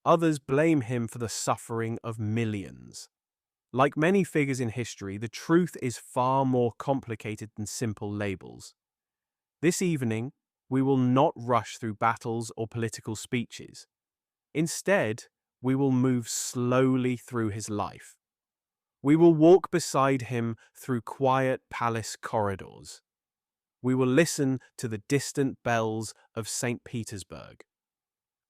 Others blame him for the suffering of millions. Like many figures in history, the truth is far more complicated than simple labels. This evening, we will not rush through battles or political speeches. Instead, we will move slowly through his life. We will walk beside him through quiet palace corridors. We will listen to the distant bells of St. Petersburg.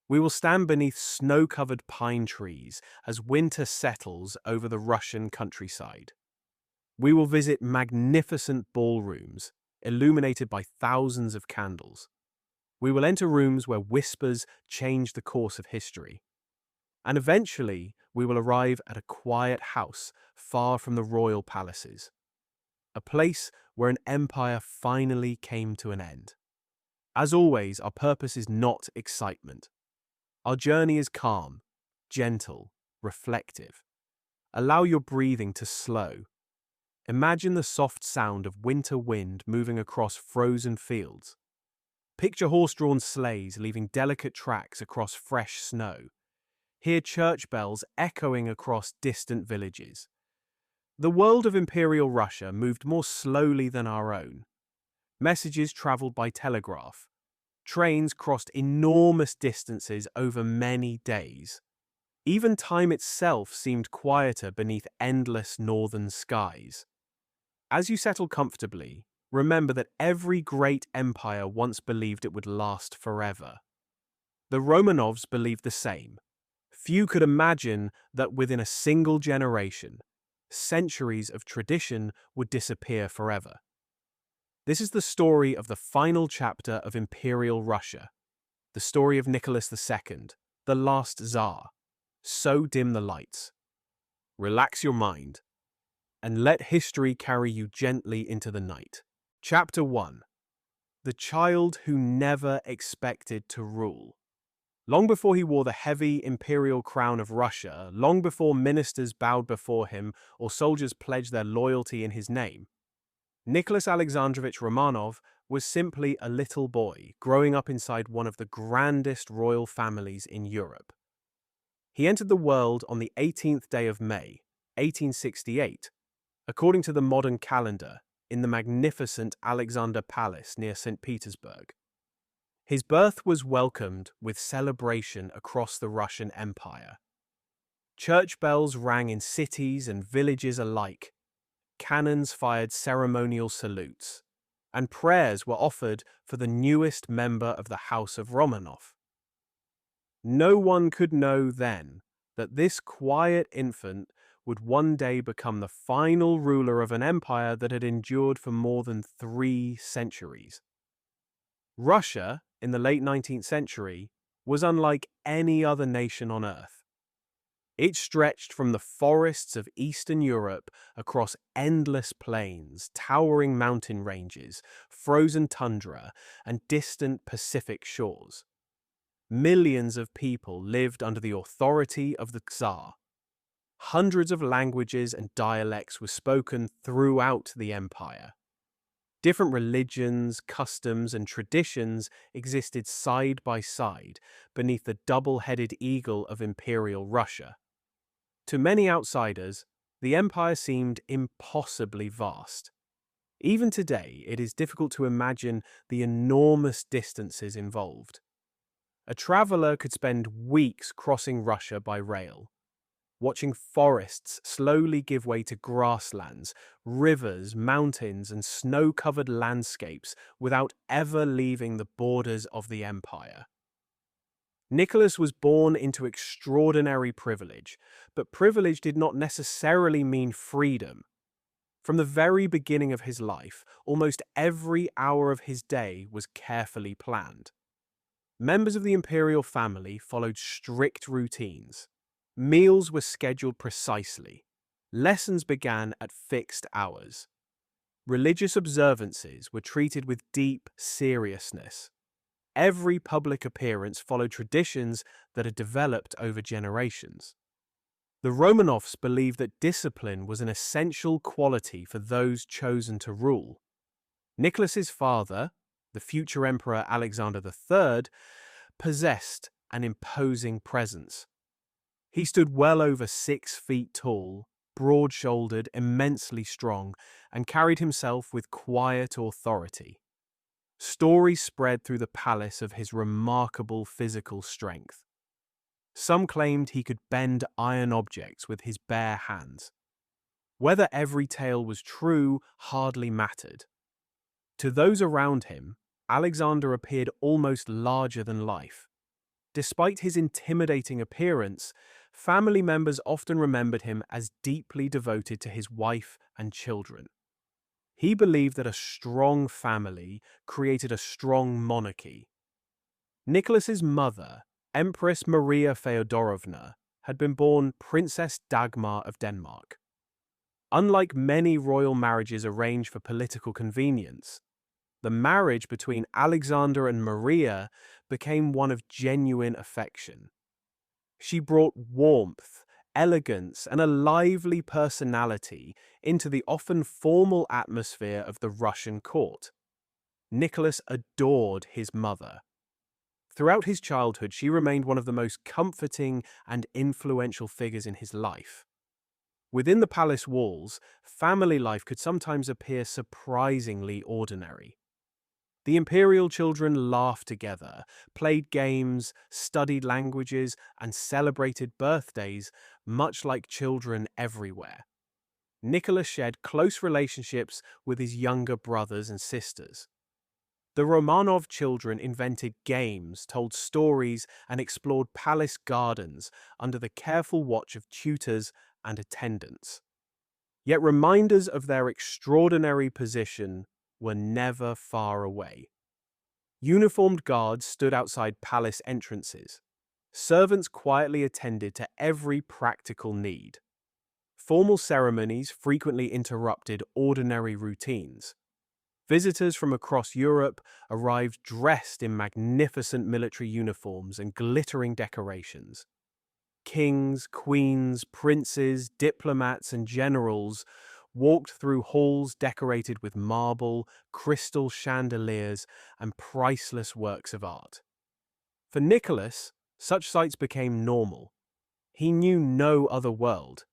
We will stand beneath snow-covered pine trees as winter settles over the Russian countryside. We will visit magnificent ballrooms illuminated by thousands of candles. We will enter rooms where whispers change the course of history. And eventually, we will arrive at a quiet house far from the royal palaces. A place where an empire finally came to an end. As always, our purpose is not excitement. Our journey is calm, gentle, reflective. Allow your breathing to slow. Imagine the soft sound of winter wind moving across frozen fields. Picture horse-drawn sleighs leaving delicate tracks across fresh snow. Hear church bells echoing across distant villages. The world of Imperial Russia moved more slowly than our own. Messages traveled by telegraph. Trains crossed enormous distances over many days. Even time itself seemed quieter beneath endless northern skies. As you settle comfortably, remember that every great empire once believed it would last forever. The Romanovs believed the same. Few could imagine that within a single generation, centuries of tradition would disappear forever. This is the story of the final chapter of Imperial Russia, the story of Nicholas II, the last Tsar. So dim the lights. Relax your mind, and let history carry you gently into the night. Chapter 1. The child who never expected to rule. Long before he wore the heavy imperial crown of Russia, long before ministers bowed before him or soldiers pledged their loyalty in his name, Nicholas Alexandrovich Romanov was simply a little boy growing up inside one of the grandest royal families in Europe. He entered the world on the 18th day of May, 1868, according to the modern calendar, in the magnificent Alexander Palace near St. Petersburg. His birth was welcomed with celebration across the Russian Empire. Church bells rang in cities and villages alike. Cannons fired ceremonial salutes, and prayers were offered for the newest member of the House of Romanov. No one could know then that this quiet infant would one day become the final ruler of an empire that had endured for more than 3 centuries. Russia, in the late 19th century, was unlike any other nation on Earth. It stretched from the forests of Eastern Europe across endless plains, towering mountain ranges, frozen tundra, and distant Pacific shores. Millions of people lived under the authority of the Tsar. Hundreds of languages and dialects were spoken throughout the empire. Different religions, customs, and traditions existed side by side beneath the double-headed eagle of Imperial Russia. To many outsiders, the empire seemed impossibly vast. Even today, it is difficult to imagine the enormous distances involved. A traveler could spend weeks crossing Russia by rail, watching forests slowly give way to grasslands, rivers, mountains, and snow-covered landscapes without ever leaving the borders of the empire. Nicholas was born into extraordinary privilege, but privilege did not necessarily mean freedom. From the very beginning of his life, almost every hour of his day was carefully planned. Members of the imperial family followed strict routines. Meals were scheduled precisely. Lessons began at fixed hours. Religious observances were treated with deep seriousness. Every public appearance followed traditions that had developed over generations. The Romanovs believed that discipline was an essential quality for those chosen to rule. Nicholas's father, the future Emperor Alexander III, possessed an imposing presence. He stood well over 6 feet tall, broad-shouldered, immensely strong, and carried himself with quiet authority. Stories spread through the palace of his remarkable physical strength. Some claimed he could bend iron objects with his bare hands. Whether every tale was true hardly mattered. To those around him, Alexander appeared almost larger than life. Despite his intimidating appearance, family members often remembered him as deeply devoted to his wife and children. He believed that a strong family created a strong monarchy. Nicholas's mother, Empress Maria Feodorovna, had been born Princess Dagmar of Denmark. Unlike many royal marriages arranged for political convenience, the marriage between Alexander and Maria became one of genuine affection. She brought warmth, elegance, and a lively personality into the often formal atmosphere of the Russian court. Nicholas adored his mother. Throughout his childhood, she remained one of the most comforting and influential figures in his life. Within the palace walls, family life could sometimes appear surprisingly ordinary. The imperial children laughed together, played games, studied languages, and celebrated birthdays, much like children everywhere. Nicholas shared close relationships with his younger brothers and sisters. The Romanov children invented games, told stories, and explored palace gardens under the careful watch of tutors and attendants. Yet reminders of their extraordinary position were never far away. Uniformed guards stood outside palace entrances. Servants quietly attended to every practical need. Formal ceremonies frequently interrupted ordinary routines. Visitors from across Europe arrived dressed in magnificent military uniforms and glittering decorations. Kings, queens, princes, diplomats, and generals walked through halls decorated with marble, crystal chandeliers, and priceless works of art. For Nicholas, such sights became normal. He knew no other world.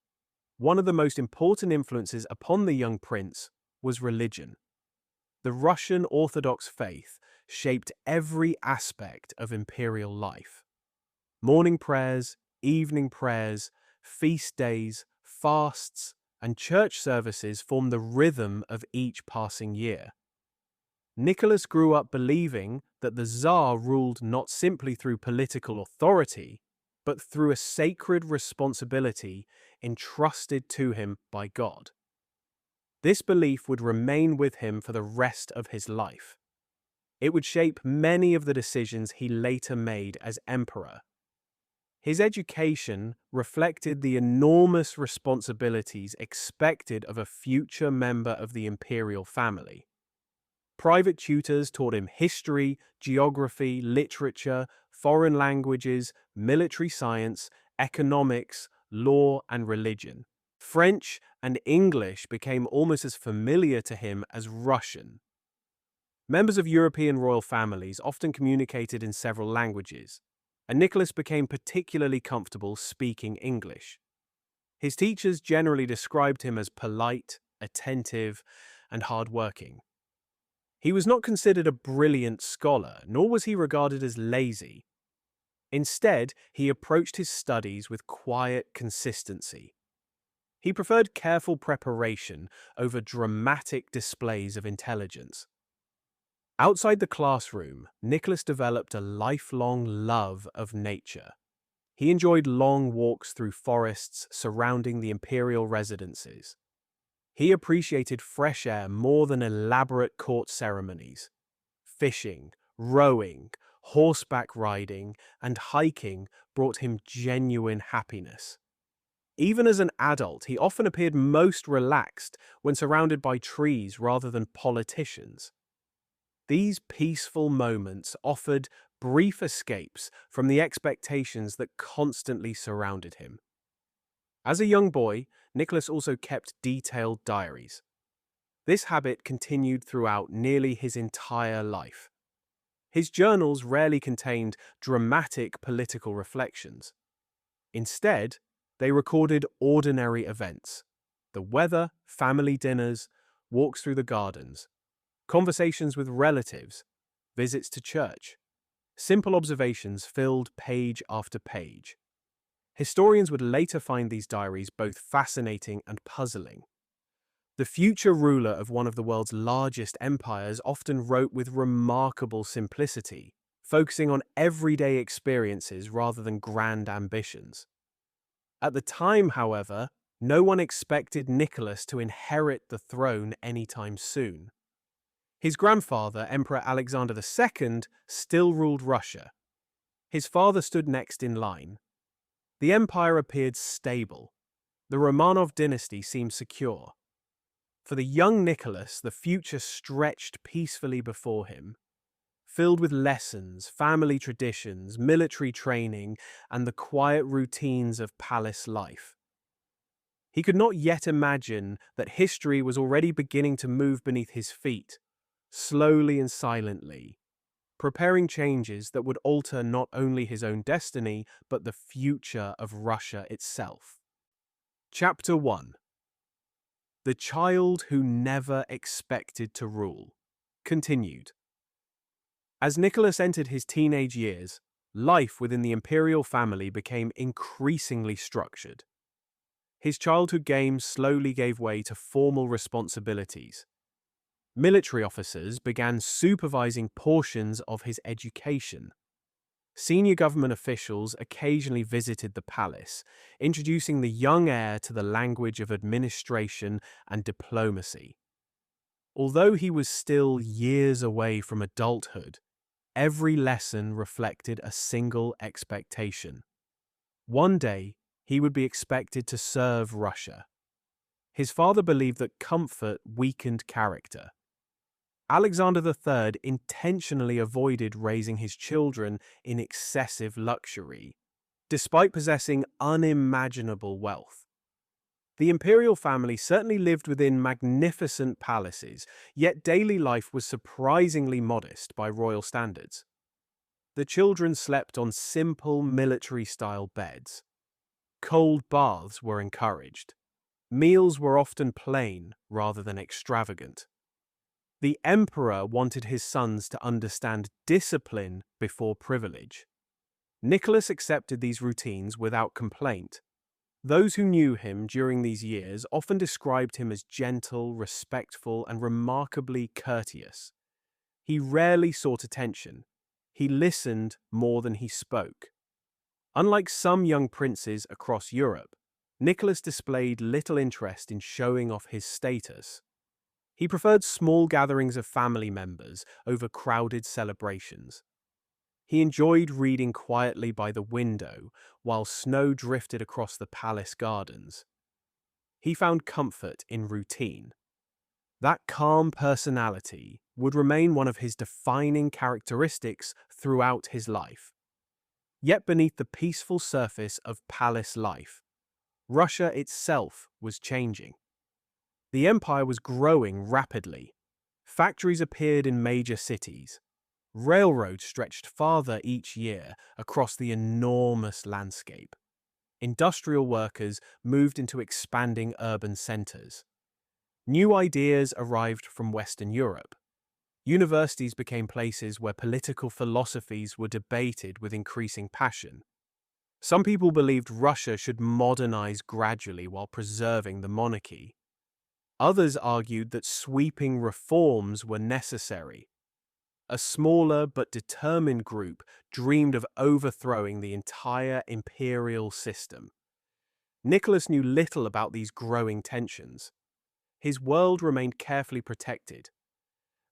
One of the most important influences upon the young prince was religion. The Russian Orthodox faith shaped every aspect of imperial life. Morning prayers, evening prayers, feast days, fasts, and church services formed the rhythm of each passing year. Nicholas grew up believing that the Tsar ruled not simply through political authority, but through a sacred responsibility entrusted to him by God. This belief would remain with him for the rest of his life. It would shape many of the decisions he later made as emperor. His education reflected the enormous responsibilities expected of a future member of the imperial family. Private tutors taught him history, geography, literature, foreign languages, military science, economics, law, and religion. French and English became almost as familiar to him as Russian. Members of European royal families often communicated in several languages, and Nicholas became particularly comfortable speaking English. His teachers generally described him as polite, attentive, and hardworking. He was not considered a brilliant scholar, nor was he regarded as lazy. Instead, he approached his studies with quiet consistency. He preferred careful preparation over dramatic displays of intelligence. Outside the classroom, Nicholas developed a lifelong love of nature. He enjoyed long walks through forests surrounding the imperial residences. He appreciated fresh air more than elaborate court ceremonies. Fishing, rowing, horseback riding, and hiking brought him genuine happiness. Even as an adult, he often appeared most relaxed when surrounded by trees rather than politicians. These peaceful moments offered brief escapes from the expectations that constantly surrounded him. As a young boy, Nicholas also kept detailed diaries. This habit continued throughout nearly his entire life. His journals rarely contained dramatic political reflections. Instead, they recorded ordinary events: the weather, family dinners, walks through the gardens, conversations with relatives, visits to church. Simple observations filled page after page. Historians would later find these diaries both fascinating and puzzling. The future ruler of one of the world's largest empires often wrote with remarkable simplicity, focusing on everyday experiences rather than grand ambitions. At the time, however, no one expected Nicholas to inherit the throne anytime soon. His grandfather, Emperor Alexander II, still ruled Russia. His father stood next in line. The empire appeared stable. The Romanov dynasty seemed secure. For the young Nicholas, the future stretched peacefully before him, filled with lessons, family traditions, military training, and the quiet routines of palace life. He could not yet imagine that history was already beginning to move beneath his feet, slowly and silently, preparing changes that would alter not only his own destiny, but the future of Russia itself. Chapter 1. The Child Who Never Expected to Rule. Continued. As Nicholas entered his teenage years, life within the imperial family became increasingly structured. His childhood games slowly gave way to formal responsibilities. Military officers began supervising portions of his education. Senior government officials occasionally visited the palace, introducing the young heir to the language of administration and diplomacy. Although he was still years away from adulthood, every lesson reflected a single expectation. One day, he would be expected to serve Russia. His father believed that comfort weakened character. Alexander III intentionally avoided raising his children in excessive luxury, despite possessing unimaginable wealth. The imperial family certainly lived within magnificent palaces, yet daily life was surprisingly modest by royal standards. The children slept on simple military-style beds. Cold baths were encouraged. Meals were often plain rather than extravagant. The emperor wanted his sons to understand discipline before privilege. Nicholas accepted these routines without complaint. Those who knew him during these years often described him as gentle, respectful, and remarkably courteous. He rarely sought attention. He listened more than he spoke. Unlike some young princes across Europe, Nicholas displayed little interest in showing off his status. He preferred small gatherings of family members over crowded celebrations. He enjoyed reading quietly by the window while snow drifted across the palace gardens. He found comfort in routine. That calm personality would remain one of his defining characteristics throughout his life. Yet beneath the peaceful surface of palace life, Russia itself was changing. The empire was growing rapidly. Factories appeared in major cities. Railroads stretched farther each year across the enormous landscape. Industrial workers moved into expanding urban centers. New ideas arrived from Western Europe. Universities became places where political philosophies were debated with increasing passion. Some people believed Russia should modernize gradually while preserving the monarchy. Others argued that sweeping reforms were necessary. A smaller but determined group dreamed of overthrowing the entire imperial system. Nicholas knew little about these growing tensions. His world remained carefully protected.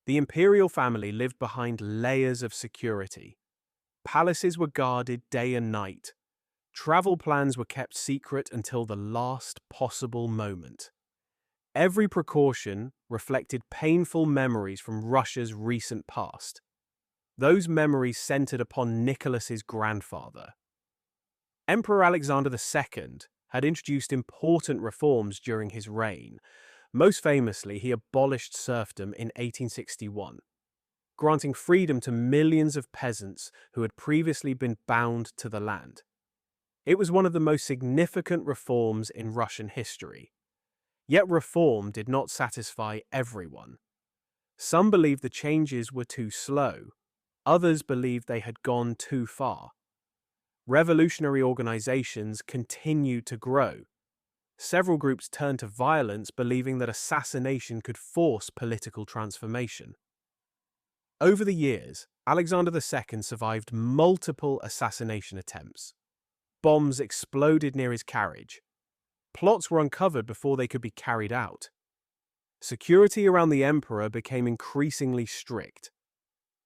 The imperial family lived behind layers of security. Palaces were guarded day and night. Travel plans were kept secret until the last possible moment. Every precaution reflected painful memories from Russia's recent past. Those memories centered upon Nicholas's grandfather. Emperor Alexander II had introduced important reforms during his reign. Most famously, he abolished serfdom in 1861, granting freedom to millions of peasants who had previously been bound to the land. It was one of the most significant reforms in Russian history. Yet reform did not satisfy everyone. Some believed the changes were too slow. Others believed they had gone too far. Revolutionary organizations continued to grow. Several groups turned to violence, believing that assassination could force political transformation. Over the years, Alexander II survived multiple assassination attempts. Bombs exploded near his carriage. Plots were uncovered before they could be carried out. Security around the emperor became increasingly strict.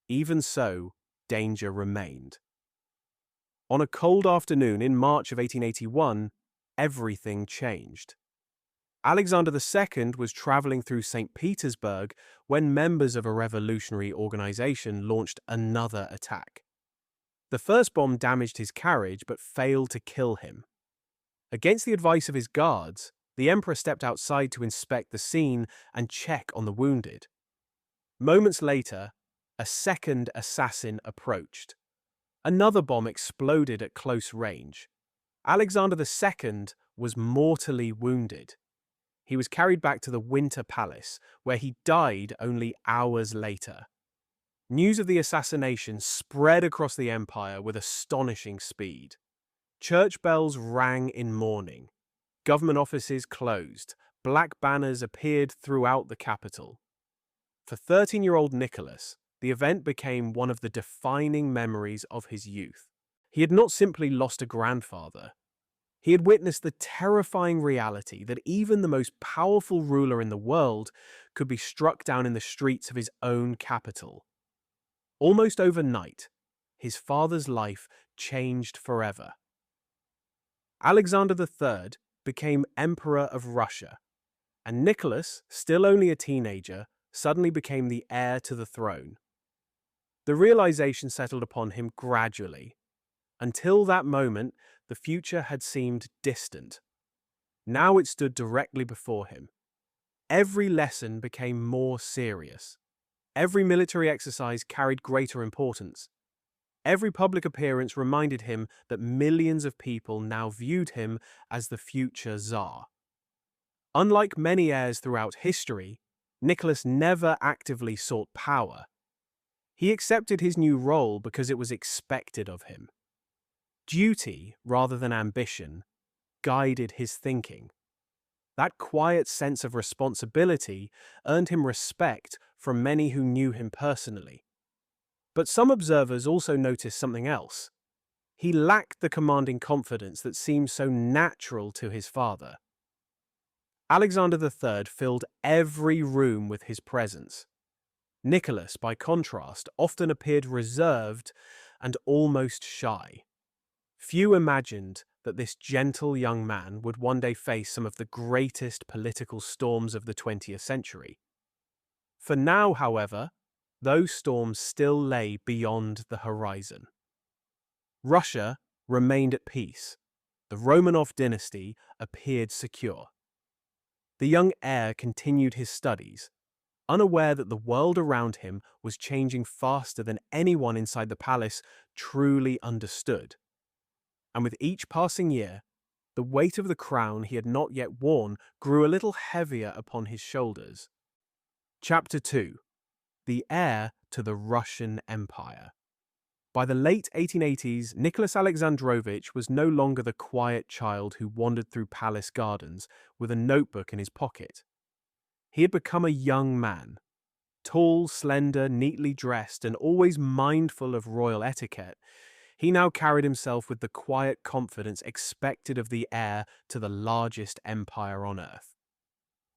Even so, danger remained. On a cold afternoon in March of 1881, everything changed. Alexander II was traveling through St. Petersburg when members of a revolutionary organization launched another attack. The first bomb damaged his carriage but failed to kill him. Against the advice of his guards, the emperor stepped outside to inspect the scene and check on the wounded. Moments later, a second assassin approached. Another bomb exploded at close range. Alexander II was mortally wounded. He was carried back to the Winter Palace, where he died only hours later. News of the assassination spread across the empire with astonishing speed. Church bells rang in mourning. Government offices closed. Black banners appeared throughout the capital. For 13-year-old Nicholas, the event became one of the defining memories of his youth. He had not simply lost a grandfather. He had witnessed the terrifying reality that even the most powerful ruler in the world could be struck down in the streets of his own capital. Almost overnight, his father's life changed forever. Alexander III became Emperor of Russia, and Nicholas, still only a teenager, suddenly became the heir to the throne. The realization settled upon him gradually. Until that moment, the future had seemed distant. Now it stood directly before him. Every lesson became more serious. Every military exercise carried greater importance. Every public appearance reminded him that millions of people now viewed him as the future Tsar. Unlike many heirs throughout history, Nicholas never actively sought power. He accepted his new role because it was expected of him. Duty, rather than ambition, guided his thinking. That quiet sense of responsibility earned him respect from many who knew him personally. But some observers also noticed something else. He lacked the commanding confidence that seemed so natural to his father. Alexander III filled every room with his presence. Nicholas, by contrast, often appeared reserved and almost shy. Few imagined that this gentle young man would one day face some of the greatest political storms of the 20th century. For now, however, those storms still lay beyond the horizon. Russia remained at peace. The Romanov dynasty appeared secure. The young heir continued his studies, unaware that the world around him was changing faster than anyone inside the palace truly understood. And with each passing year, the weight of the crown he had not yet worn grew a little heavier upon his shoulders. Chapter 2. The Heir to the Russian Empire. By the late 1880s, Nicholas Alexandrovich was no longer the quiet child who wandered through palace gardens with a notebook in his pocket. He had become a young man. Tall, slender, neatly dressed, and always mindful of royal etiquette, he now carried himself with the quiet confidence expected of the heir to the largest empire on earth.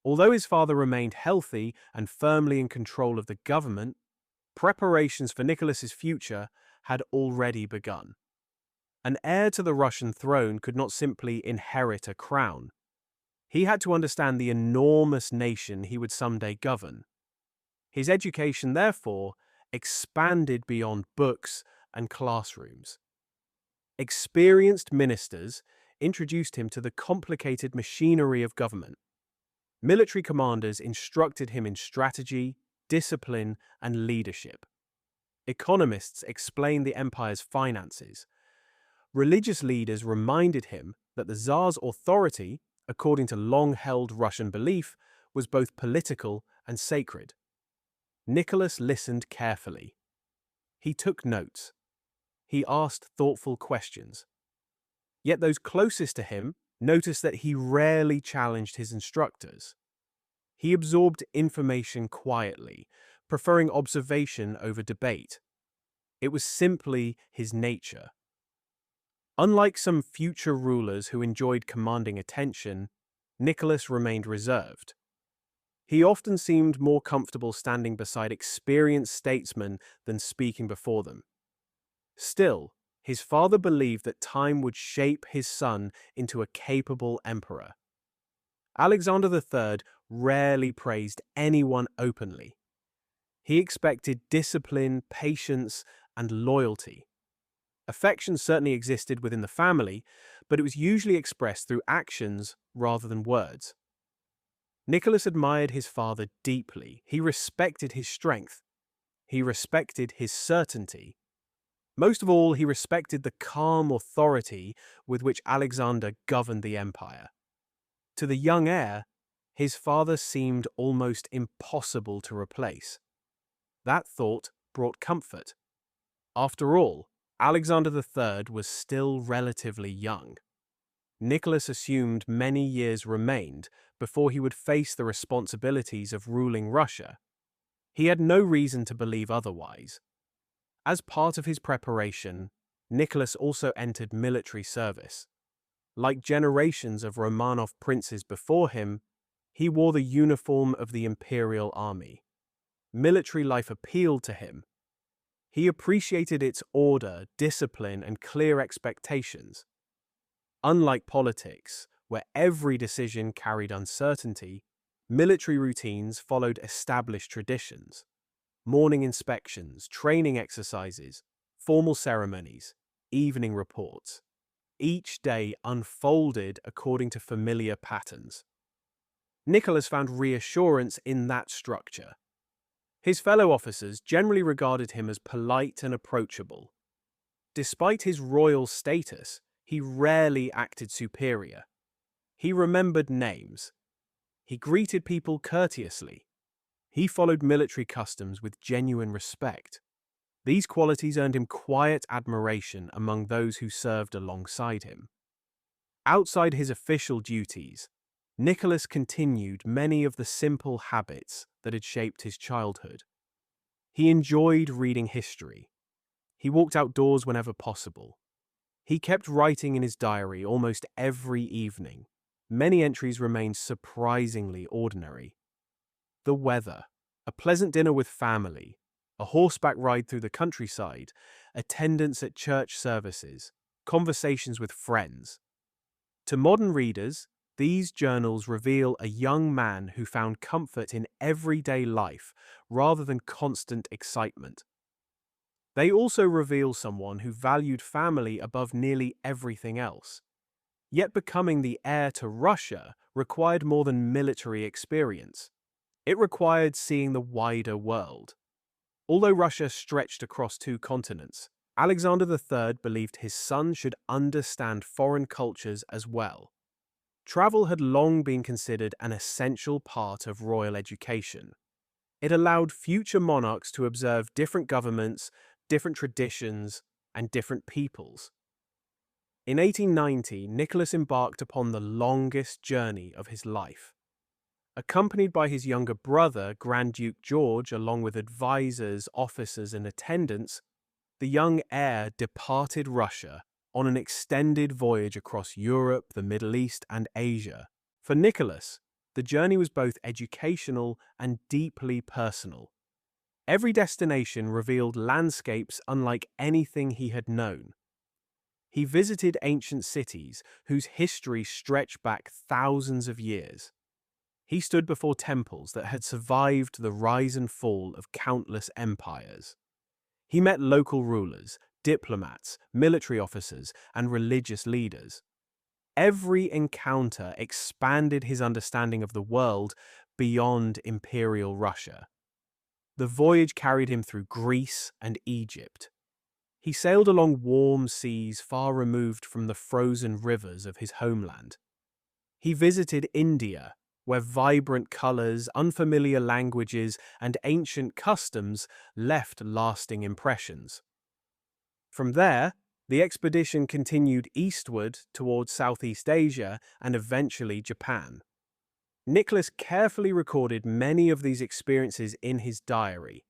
Although his father remained healthy and firmly in control of the government, preparations for Nicholas's future had already begun. An heir to the Russian throne could not simply inherit a crown. He had to understand the enormous nation he would someday govern. His education, therefore, expanded beyond books and classrooms. Experienced ministers introduced him to the complicated machinery of government. Military commanders instructed him in strategy, discipline, and leadership. Economists explained the empire's finances. Religious leaders reminded him that the Tsar's authority, according to long-held Russian belief, was both political and sacred. Nicholas listened carefully. He took notes. He asked thoughtful questions. Yet those closest to him noticed that he rarely challenged his instructors. He absorbed information quietly, preferring observation over debate. It was simply his nature. Unlike some future rulers who enjoyed commanding attention, Nicholas remained reserved. He often seemed more comfortable standing beside experienced statesmen than speaking before them. Still, his father believed that time would shape his son into a capable emperor. Alexander III rarely praised anyone openly. He expected discipline, patience, and loyalty. Affection certainly existed within the family, but it was usually expressed through actions rather than words. Nicholas admired his father deeply. He respected his strength. He respected his certainty. Most of all, he respected the calm authority with which Alexander governed the empire. To the young heir, his father seemed almost impossible to replace. That thought brought comfort. After all, Alexander III was still relatively young. Nicholas assumed many years remained before he would face the responsibilities of ruling Russia. He had no reason to believe otherwise. As part of his preparation, Nicholas also entered military service. Like generations of Romanov princes before him, he wore the uniform of the Imperial Army. Military life appealed to him. He appreciated its order, discipline, and clear expectations. Unlike politics, where every decision carried uncertainty, military routines followed established traditions. Morning inspections, training exercises, formal ceremonies, evening reports. Each day unfolded according to familiar patterns. Nicholas found reassurance in that structure. His fellow officers generally regarded him as polite and approachable. Despite his royal status, he rarely acted superior. He remembered names. He greeted people courteously. He followed military customs with genuine respect. These qualities earned him quiet admiration among those who served alongside him. Outside his official duties, Nicholas continued many of the simple habits that had shaped his childhood. He enjoyed reading history. He walked outdoors whenever possible. He kept writing in his diary almost every evening. Many entries remained surprisingly ordinary. The weather, a pleasant dinner with family, a horseback ride through the countryside, attendance at church services, conversations with friends. To modern readers, these journals reveal a young man who found comfort in everyday life rather than constant excitement. They also reveal someone who valued family above nearly everything else. Yet becoming the heir to Russia required more than military experience. It required seeing the wider world. Although Russia stretched across 2 continents, Alexander III believed his son should understand foreign cultures as well. Travel had long been considered an essential part of royal education. It allowed future monarchs to observe different governments, different traditions, and different peoples. In 1890, Nicholas embarked upon the longest journey of his life. Accompanied by his younger brother, Grand Duke George, along with advisors, officers, and attendants, the young heir departed Russia on an extended voyage across Europe, the Middle East, and Asia. For Nicholas, the journey was both educational and deeply personal. Every destination revealed landscapes unlike anything he had known. He visited ancient cities whose history stretched back thousands of years. He stood before temples that had survived the rise and fall of countless empires. He met local rulers, diplomats, military officers, and religious leaders. Every encounter expanded his understanding of the world beyond Imperial Russia. The voyage carried him through Greece and Egypt. He sailed along warm seas far removed from the frozen rivers of his homeland. He visited India, where vibrant colors, unfamiliar languages, and ancient customs left lasting impressions. From there, the expedition continued eastward towards Southeast Asia and eventually Japan. Nicholas carefully recorded many of these experiences in his diary.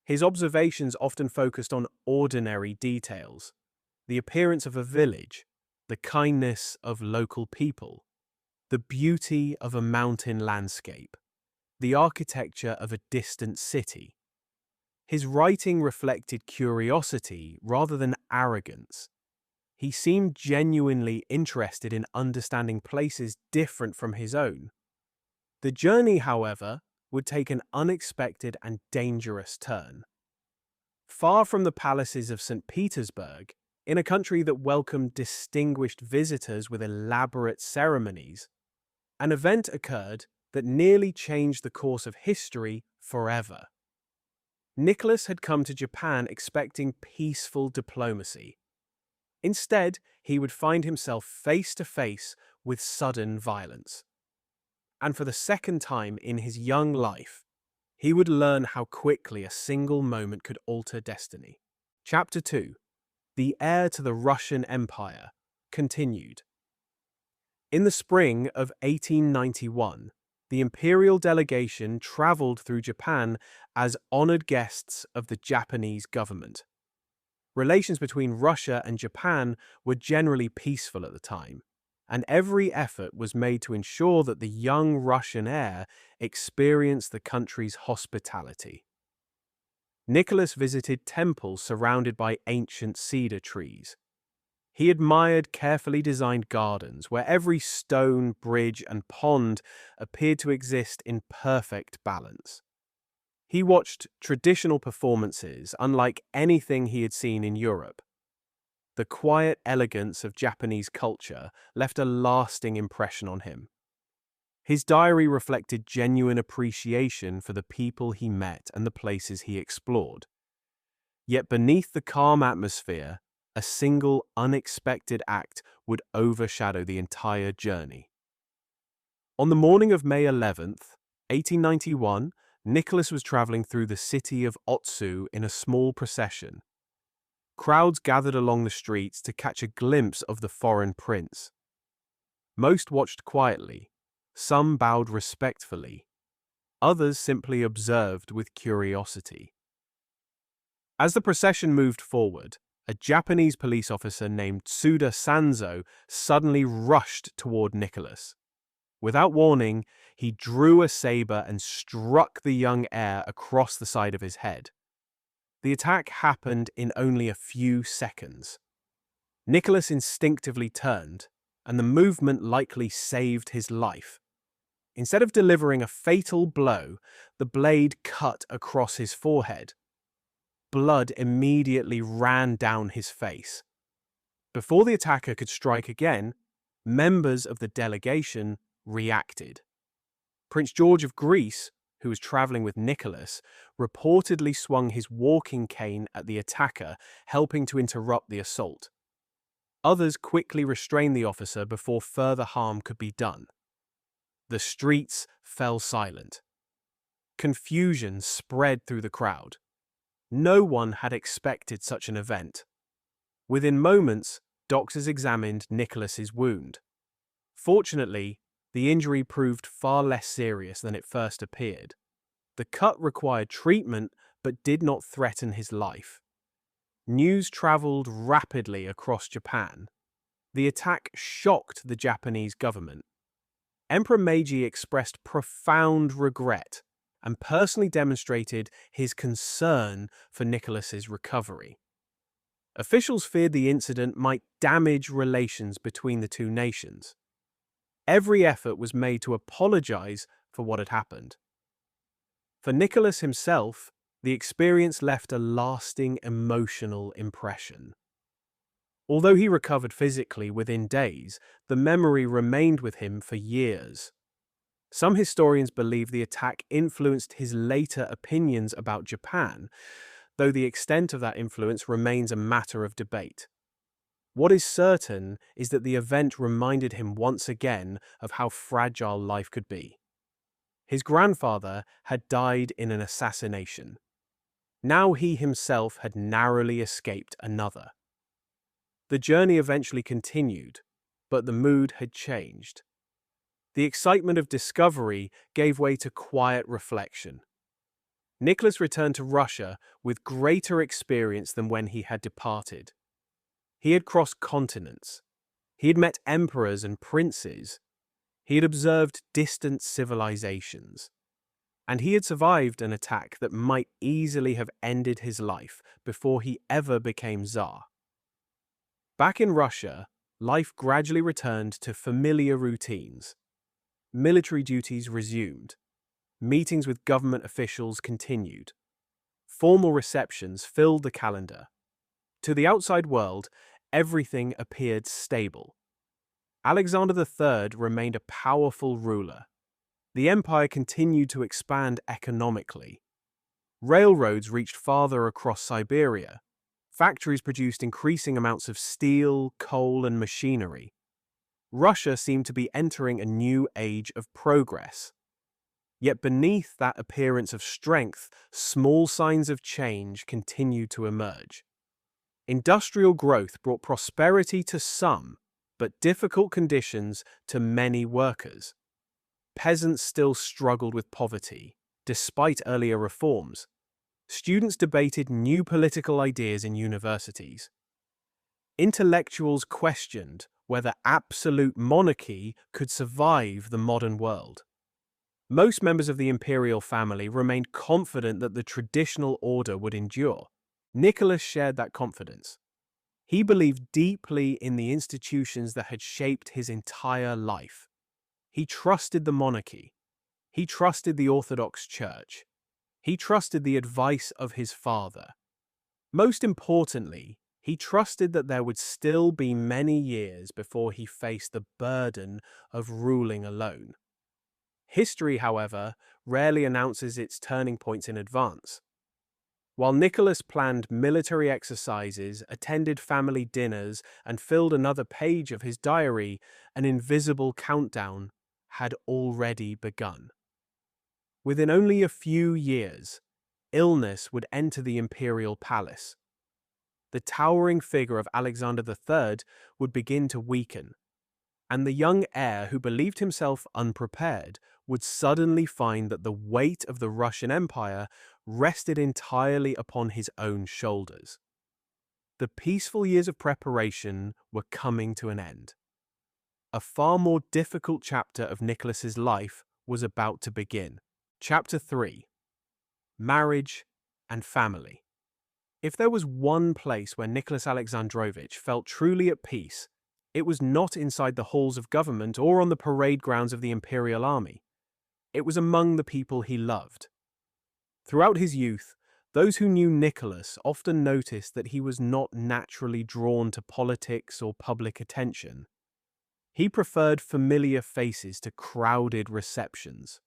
His observations often focused on ordinary details: the appearance of a village, the kindness of local people, the beauty of a mountain landscape, the architecture of a distant city. His writing reflected curiosity rather than arrogance. He seemed genuinely interested in understanding places different from his own. The journey, however, would take an unexpected and dangerous turn. Far from the palaces of St. Petersburg, in a country that welcomed distinguished visitors with elaborate ceremonies, an event occurred that nearly changed the course of history forever. Nicholas had come to Japan expecting peaceful diplomacy. Instead, he would find himself face to face with sudden violence. And for the second time in his young life, he would learn how quickly a single moment could alter destiny. Chapter 2: The Heir to the Russian Empire continued. In the spring of 1891, the imperial delegation traveled through Japan as honored guests of the Japanese government. Relations between Russia and Japan were generally peaceful at the time, and every effort was made to ensure that the young Russian heir experienced the country's hospitality. Nicholas visited temples surrounded by ancient cedar trees. He admired carefully designed gardens where every stone, bridge, and pond appeared to exist in perfect balance. He watched traditional performances unlike anything he had seen in Europe. The quiet elegance of Japanese culture left a lasting impression on him. His diary reflected genuine appreciation for the people he met and the places he explored. Yet beneath the calm atmosphere, a single unexpected act would overshadow the entire journey. On the morning of May 11th, 1891, Nicholas was traveling through the city of Otsu in a small procession. Crowds gathered along the streets to catch a glimpse of the foreign prince. Most watched quietly, some bowed respectfully, others simply observed with curiosity. As the procession moved forward, a Japanese police officer named Tsuda Sanzo suddenly rushed toward Nicholas. Without warning, he drew a saber and struck the young heir across the side of his head. The attack happened in only a few seconds. Nicholas instinctively turned, and the movement likely saved his life. Instead of delivering a fatal blow, the blade cut across his forehead. Blood immediately ran down his face. Before the attacker could strike again, members of the delegation reacted. Prince George of Greece, who was traveling with Nicholas, reportedly swung his walking cane at the attacker, helping to interrupt the assault. Others quickly restrained the officer before further harm could be done. The streets fell silent. Confusion spread through the crowd. No one had expected such an event. Within moments, doctors examined Nicholas's wound. Fortunately, the injury proved far less serious than it first appeared. The cut required treatment but did not threaten his life. News traveled rapidly across Japan. The attack shocked the Japanese government. Emperor Meiji expressed profound regret and personally demonstrated his concern for Nicholas's recovery. Officials feared the incident might damage relations between the two nations. Every effort was made to apologize for what had happened. For Nicholas himself, the experience left a lasting emotional impression. Although he recovered physically within days, the memory remained with him for years. Some historians believe the attack influenced his later opinions about Japan, though the extent of that influence remains a matter of debate. What is certain is that the event reminded him once again of how fragile life could be. His grandfather had died in an assassination. Now he himself had narrowly escaped another. The journey eventually continued, but the mood had changed. The excitement of discovery gave way to quiet reflection. Nicholas returned to Russia with greater experience than when he had departed. He had crossed continents. He had met emperors and princes. He had observed distant civilizations. And he had survived an attack that might easily have ended his life before he ever became Tsar. Back in Russia, life gradually returned to familiar routines. Military duties resumed. Meetings with government officials continued. Formal receptions filled the calendar. To the outside world, everything appeared stable. Alexander III remained a powerful ruler. The empire continued to expand economically. Railroads reached farther across Siberia. Factories produced increasing amounts of steel, coal, and machinery. Russia seemed to be entering a new age of progress. Yet beneath that appearance of strength, small signs of change continued to emerge. Industrial growth brought prosperity to some, but difficult conditions to many workers. Peasants still struggled with poverty, despite earlier reforms. Students debated new political ideas in universities. Intellectuals questioned whether absolute monarchy could survive the modern world. Most members of the imperial family remained confident that the traditional order would endure. Nicholas shared that confidence. He believed deeply in the institutions that had shaped his entire life. He trusted the monarchy. He trusted the Orthodox Church. He trusted the advice of his father. Most importantly, he trusted that there would still be many years before he faced the burden of ruling alone. History, however, rarely announces its turning points in advance. While Nicholas planned military exercises, attended family dinners, and filled another page of his diary, an invisible countdown had already begun. Within only a few years, illness would enter the imperial palace. The towering figure of Alexander III would begin to weaken, and the young heir who believed himself unprepared would suddenly find that the weight of the Russian Empire rested entirely upon his own shoulders. The peaceful years of preparation were coming to an end. A far more difficult chapter of Nicholas's life was about to begin. Chapter 3: Marriage and Family. If there was one place where Nicholas Alexandrovich felt truly at peace, it was not inside the halls of government or on the parade grounds of the Imperial Army. It was among the people he loved. Throughout his youth, those who knew Nicholas often noticed that he was not naturally drawn to politics or public attention. He preferred familiar faces to crowded receptions.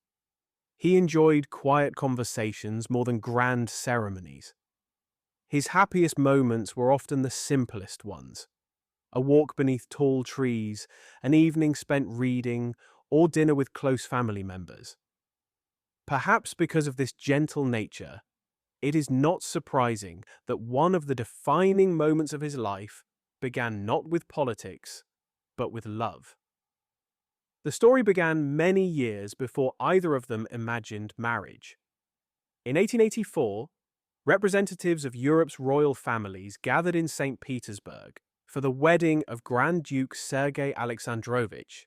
He enjoyed quiet conversations more than grand ceremonies. His happiest moments were often the simplest ones: a walk beneath tall trees, an evening spent reading, or dinner with close family members. Perhaps because of this gentle nature, it is not surprising that one of the defining moments of his life began not with politics, but with love. The story began many years before either of them imagined marriage. In 1884, representatives of Europe's royal families gathered in St. Petersburg for the wedding of Grand Duke Sergei Alexandrovich,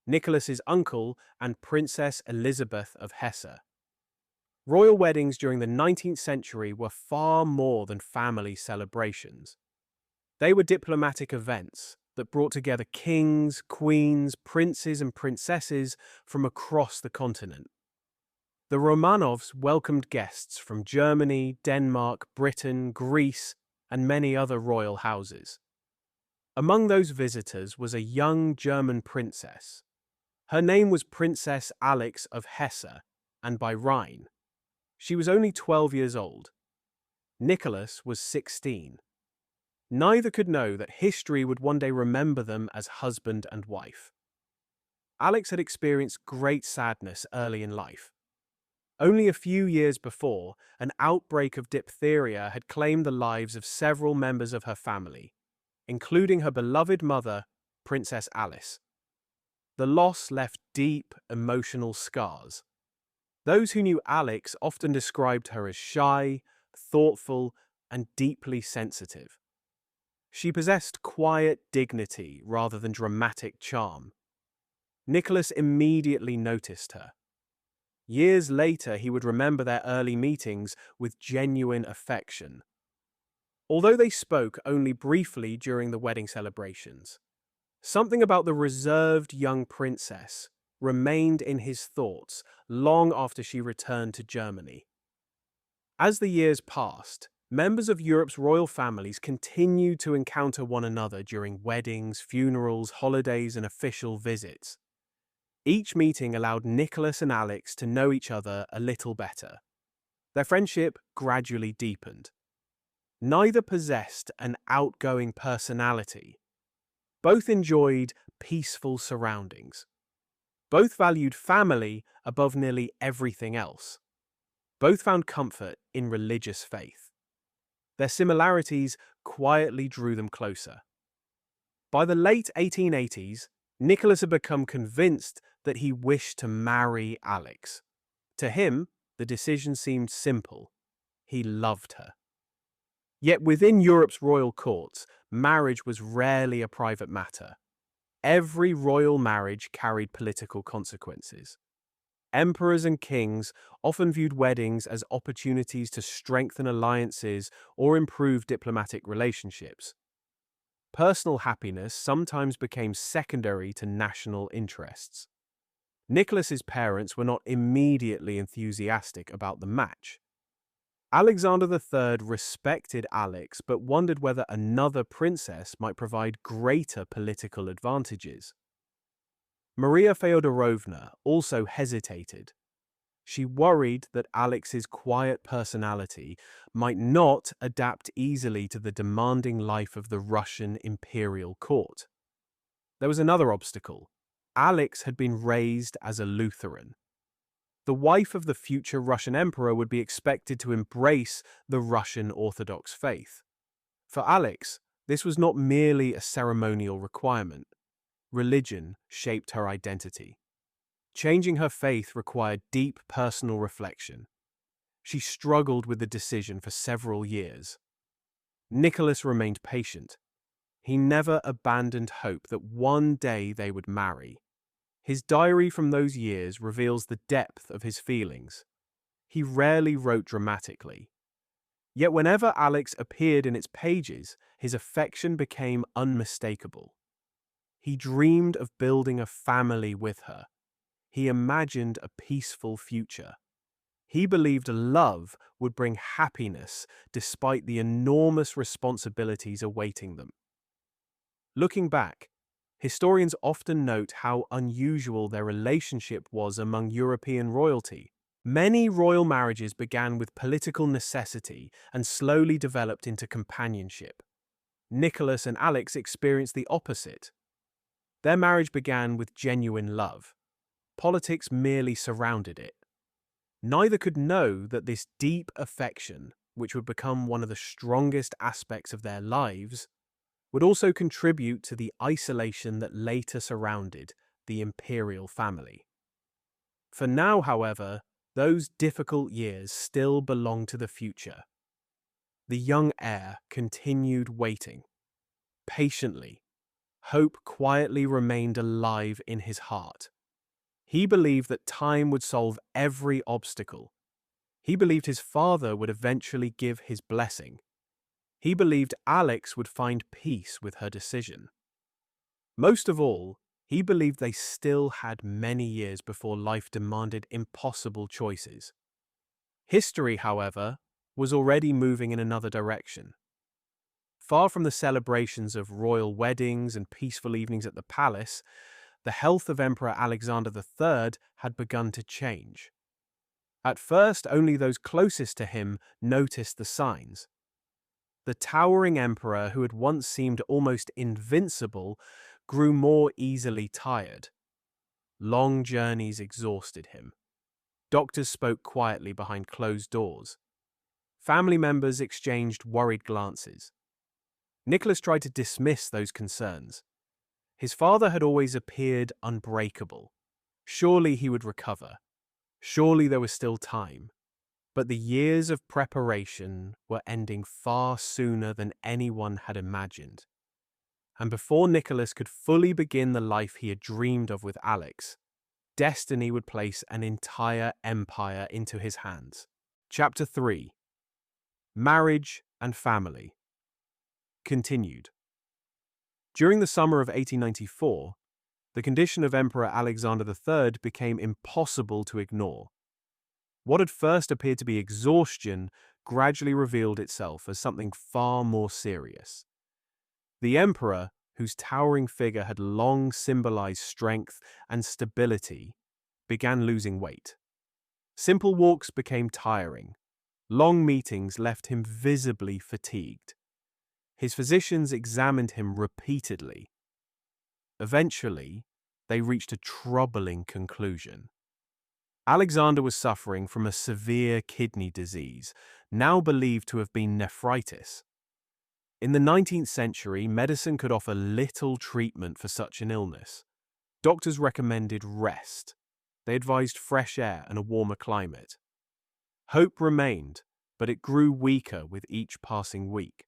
Nicholas's uncle, and Princess Elizabeth of Hesse. Royal weddings during the 19th century were far more than family celebrations. They were diplomatic events that brought together kings, queens, princes, and princesses from across the continent. The Romanovs welcomed guests from Germany, Denmark, Britain, Greece, and many other royal houses. Among those visitors was a young German princess. Her name was Princess Alix of Hesse, and by Rhine. She was only 12 years old. Nicholas was 16. Neither could know that history would one day remember them as husband and wife. Alex had experienced great sadness early in life. Only a few years before, an outbreak of diphtheria had claimed the lives of several members of her family, including her beloved mother, Princess Alice. The loss left deep emotional scars. Those who knew Alex often described her as shy, thoughtful, and deeply sensitive. She possessed quiet dignity rather than dramatic charm. Nicholas immediately noticed her. Years later, he would remember their early meetings with genuine affection. Although they spoke only briefly during the wedding celebrations, something about the reserved young princess remained in his thoughts long after she returned to Germany. As the years passed, members of Europe's royal families continued to encounter one another during weddings, funerals, holidays, and official visits. Each meeting allowed Nicholas and Alex to know each other a little better. Their friendship gradually deepened. Neither possessed an outgoing personality. Both enjoyed peaceful surroundings. Both valued family above nearly everything else. Both found comfort in religious faith. Their similarities quietly drew them closer. By the late 1880s, Nicholas had become convinced that he wished to marry Alex. To him, the decision seemed simple. He loved her. Yet within Europe's royal courts, marriage was rarely a private matter. Every royal marriage carried political consequences. Emperors and kings often viewed weddings as opportunities to strengthen alliances or improve diplomatic relationships. Personal happiness sometimes became secondary to national interests. Nicholas's parents were not immediately enthusiastic about the match. Alexander III respected Alex but wondered whether another princess might provide greater political advantages. Maria Feodorovna also hesitated. She worried that Alex's quiet personality might not adapt easily to the demanding life of the Russian imperial court. There was another obstacle. Alex had been raised as a Lutheran. The wife of the future Russian emperor would be expected to embrace the Russian Orthodox faith. For Alex, this was not merely a ceremonial requirement. Religion shaped her identity. Changing her faith required deep personal reflection. She struggled with the decision for several years. Nicholas remained patient. He never abandoned hope that one day they would marry. His diary from those years reveals the depth of his feelings. He rarely wrote dramatically. Yet whenever Alex appeared in its pages, his affection became unmistakable. He dreamed of building a family with her. He imagined a peaceful future. He believed love would bring happiness despite the enormous responsibilities awaiting them. Looking back, historians often note how unusual their relationship was among European royalty. Many royal marriages began with political necessity and slowly developed into companionship. Nicholas and Alex experienced the opposite. Their marriage began with genuine love. Politics merely surrounded it. Neither could know that this deep affection, which would become one of the strongest aspects of their lives, would also contribute to the isolation that later surrounded the imperial family. For now, however, those difficult years still belonged to the future. The young heir continued waiting. Patiently, hope quietly remained alive in his heart. He believed that time would solve every obstacle. He believed his father would eventually give his blessing. He believed Alex would find peace with her decision. Most of all, he believed they still had many years before life demanded impossible choices. History, however, was already moving in another direction. Far from the celebrations of royal weddings and peaceful evenings at the palace, the health of Emperor Alexander III had begun to change. At first, only those closest to him noticed the signs. The towering emperor, who had once seemed almost invincible, grew more easily tired. Long journeys exhausted him. Doctors spoke quietly behind closed doors. Family members exchanged worried glances. Nicholas tried to dismiss those concerns. His father had always appeared unbreakable. Surely he would recover. Surely there was still time. But the years of preparation were ending far sooner than anyone had imagined. And before Nicholas could fully begin the life he had dreamed of with Alex, destiny would place an entire empire into his hands. Chapter 3. Marriage and Family. Continued. During the summer of 1894, the condition of Emperor Alexander III became impossible to ignore. What had first appeared to be exhaustion gradually revealed itself as something far more serious. The emperor, whose towering figure had long symbolized strength and stability, began losing weight. Simple walks became tiring. Long meetings left him visibly fatigued. His physicians examined him repeatedly. Eventually, they reached a troubling conclusion. Alexander was suffering from a severe kidney disease, now believed to have been nephritis. In the 19th century, medicine could offer little treatment for such an illness. Doctors recommended rest. They advised fresh air and a warmer climate. Hope remained, but it grew weaker with each passing week.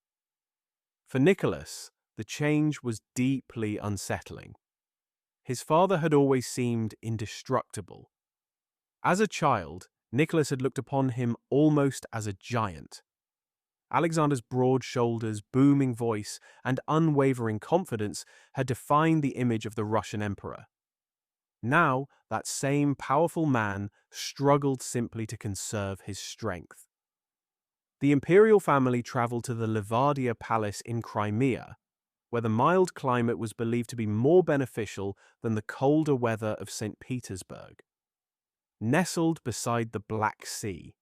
For Nicholas, the change was deeply unsettling. His father had always seemed indestructible. As a child, Nicholas had looked upon him almost as a giant. Alexander's broad shoulders, booming voice, and unwavering confidence had defined the image of the Russian emperor. Now, that same powerful man struggled simply to conserve his strength. The imperial family traveled to the Livadia Palace in Crimea, where the mild climate was believed to be more beneficial than the colder weather of St. Petersburg. Nestled beside the Black Sea,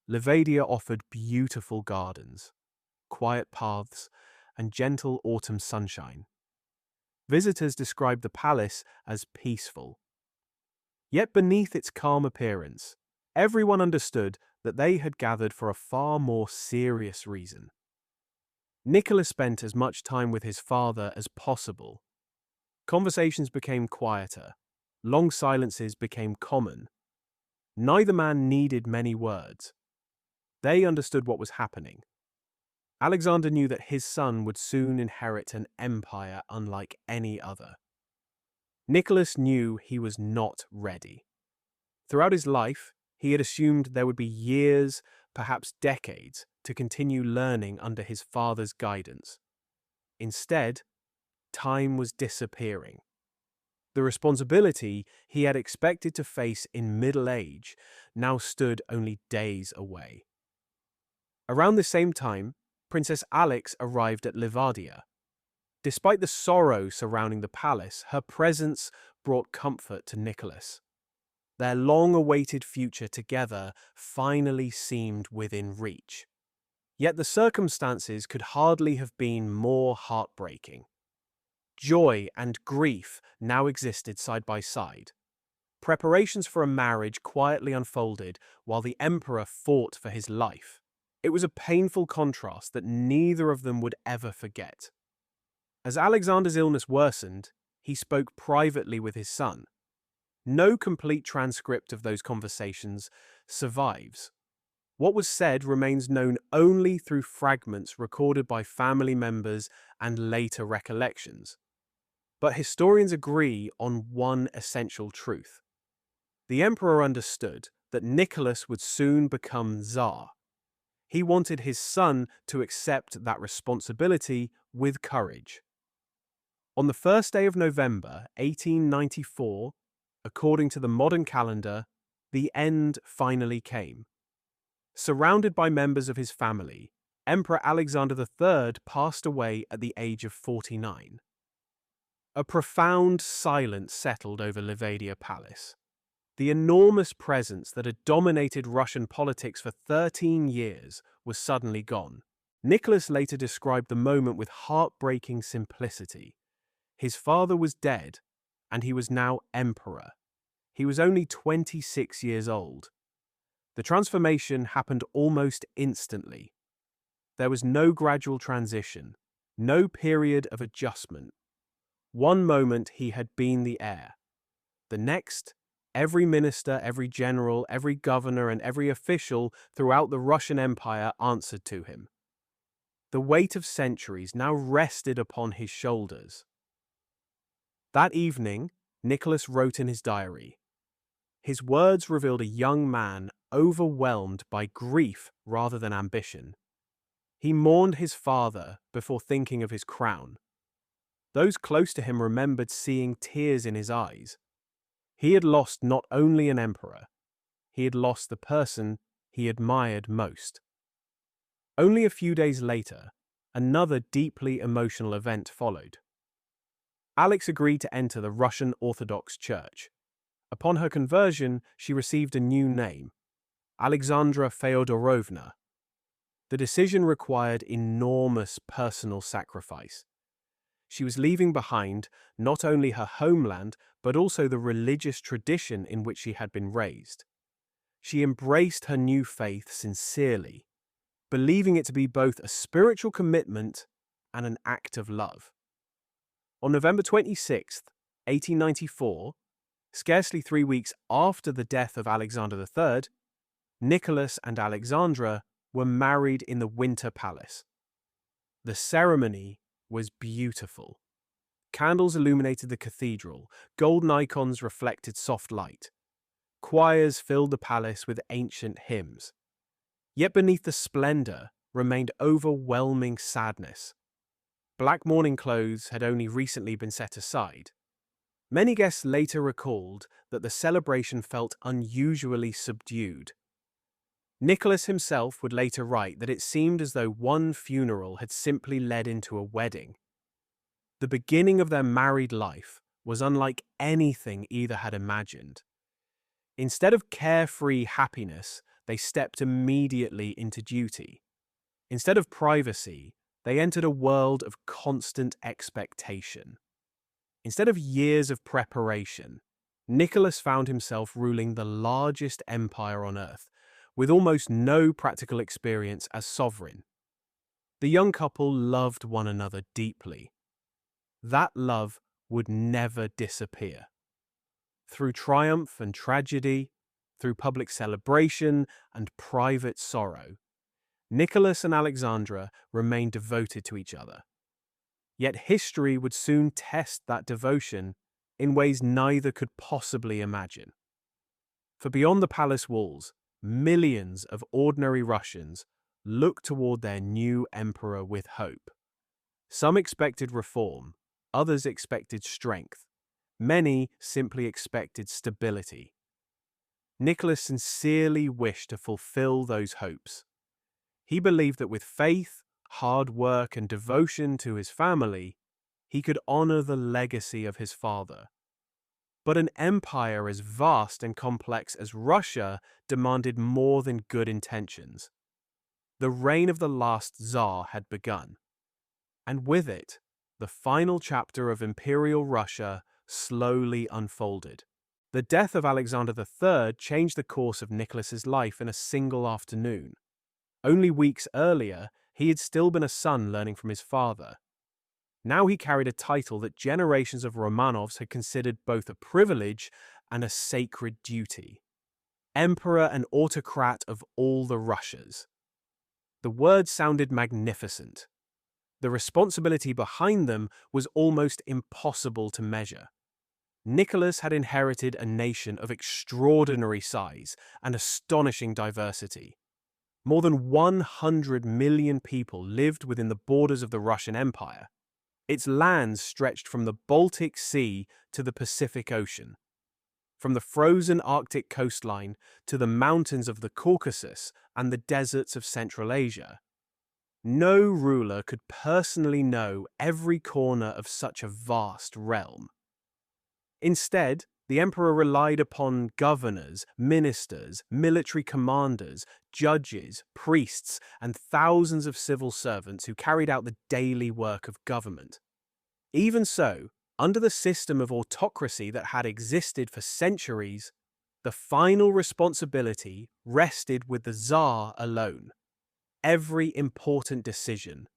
Livadia offered beautiful gardens, quiet paths, and gentle autumn sunshine. Visitors described the palace as peaceful. Yet beneath its calm appearance, everyone understood that they had gathered for a far more serious reason. Nicholas spent as much time with his father as possible. Conversations became quieter. Long silences became common. Neither man needed many words. They understood what was happening. Alexander knew that his son would soon inherit an empire unlike any other. Nicholas knew he was not ready. Throughout his life, he had assumed there would be years, perhaps decades, to continue learning under his father's guidance. Instead, time was disappearing. The responsibility he had expected to face in middle age now stood only days away. Around the same time, Princess Alex arrived at Livadia. Despite the sorrow surrounding the palace, her presence brought comfort to Nicholas. Their long-awaited future together finally seemed within reach. Yet the circumstances could hardly have been more heartbreaking. Joy and grief now existed side by side. Preparations for a marriage quietly unfolded while the emperor fought for his life. It was a painful contrast that neither of them would ever forget. As Alexander's illness worsened, he spoke privately with his son. No complete transcript of those conversations survives. What was said remains known only through fragments recorded by family members and later recollections. But historians agree on one essential truth. The emperor understood that Nicholas would soon become Tsar. He wanted his son to accept that responsibility with courage. On the first day of November 1894, according to the modern calendar, the end finally came. Surrounded by members of his family, Emperor Alexander III passed away at the age of 49. A profound silence settled over Livadia Palace. The enormous presence that had dominated Russian politics for 13 years was suddenly gone. Nicholas later described the moment with heartbreaking simplicity. His father was dead, and he was now emperor. He was only 26 years old. The transformation happened almost instantly. There was no gradual transition, no period of adjustment. One moment he had been the heir. The next, every minister, every general, every governor, and every official throughout the Russian Empire answered to him. The weight of centuries now rested upon his shoulders. That evening, Nicholas wrote in his diary. His words revealed a young man overwhelmed by grief rather than ambition. He mourned his father before thinking of his crown. Those close to him remembered seeing tears in his eyes. He had lost not only an emperor, he had lost the person he admired most. Only a few days later, another deeply emotional event followed. Alex agreed to enter the Russian Orthodox Church. Upon her conversion, she received a new name, Alexandra Feodorovna. The decision required enormous personal sacrifice. She was leaving behind not only her homeland, but also the religious tradition in which she had been raised. She embraced her new faith sincerely, believing it to be both a spiritual commitment and an act of love. On November 26, 1894, scarcely 3 weeks after the death of Alexander III, Nicholas and Alexandra were married in the Winter Palace. The ceremony was beautiful. Candles illuminated the cathedral, golden icons reflected soft light. Choirs filled the palace with ancient hymns. Yet beneath the splendor remained overwhelming sadness. Black mourning clothes had only recently been set aside. Many guests later recalled that the celebration felt unusually subdued. Nicholas himself would later write that it seemed as though one funeral had simply led into a wedding. The beginning of their married life was unlike anything either had imagined. Instead of carefree happiness, they stepped immediately into duty. Instead of privacy, they entered a world of constant expectation. Instead of years of preparation, Nicholas found himself ruling the largest empire on earth, with almost no practical experience as sovereign. The young couple loved one another deeply. That love would never disappear. Through triumph and tragedy, through public celebration and private sorrow, Nicholas and Alexandra remained devoted to each other. Yet history would soon test that devotion in ways neither could possibly imagine. For beyond the palace walls, millions of ordinary Russians looked toward their new emperor with hope. Some expected reform, others expected strength, many simply expected stability. Nicholas sincerely wished to fulfill those hopes. He believed that with faith, hard work, and devotion to his family, he could honor the legacy of his father. But an empire as vast and complex as Russia demanded more than good intentions. The reign of the last Tsar had begun, and with it, the final chapter of Imperial Russia slowly unfolded. The death of Alexander III changed the course of Nicholas's life in a single afternoon. Only weeks earlier, he had still been a son learning from his father. Now he carried a title that generations of Romanovs had considered both a privilege and a sacred duty. Emperor and autocrat of all the Russias. The words sounded magnificent. The responsibility behind them was almost impossible to measure. Nicholas had inherited a nation of extraordinary size and astonishing diversity. More than 100 million people lived within the borders of the Russian Empire. Its lands stretched from the Baltic Sea to the Pacific Ocean, from the frozen Arctic coastline to the mountains of the Caucasus and the deserts of Central Asia. No ruler could personally know every corner of such a vast realm. Instead, The emperor relied upon governors, ministers, military commanders, judges, priests, and thousands of civil servants who carried out the daily work of government. Even so, under the system of autocracy that had existed for centuries, the final responsibility rested with the Tsar alone. Every important decision,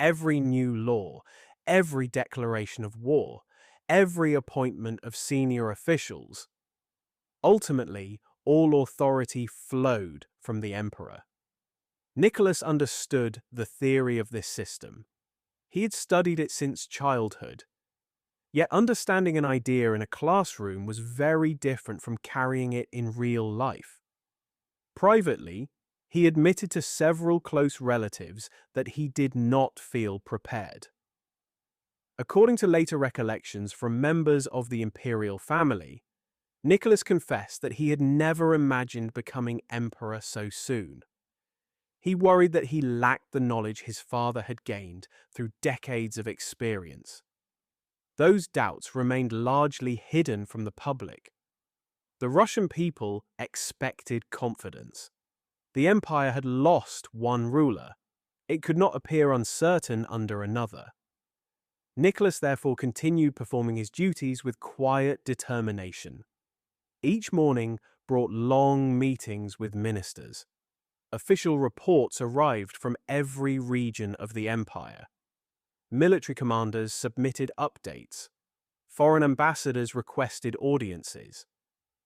every new law, every declaration of war, every appointment of senior officials. Ultimately, all authority flowed from the emperor. Nicholas understood the theory of this system. He had studied it since childhood. Yet understanding an idea in a classroom was very different from carrying it in real life. Privately, he admitted to several close relatives that he did not feel prepared. According to later recollections from members of the imperial family, Nicholas confessed that he had never imagined becoming emperor so soon. He worried that he lacked the knowledge his father had gained through decades of experience. Those doubts remained largely hidden from the public. The Russian people expected confidence. The empire had lost one ruler. It could not appear uncertain under another. Nicholas therefore continued performing his duties with quiet determination. Each morning brought long meetings with ministers. Official reports arrived from every region of the empire. Military commanders submitted updates. Foreign ambassadors requested audiences.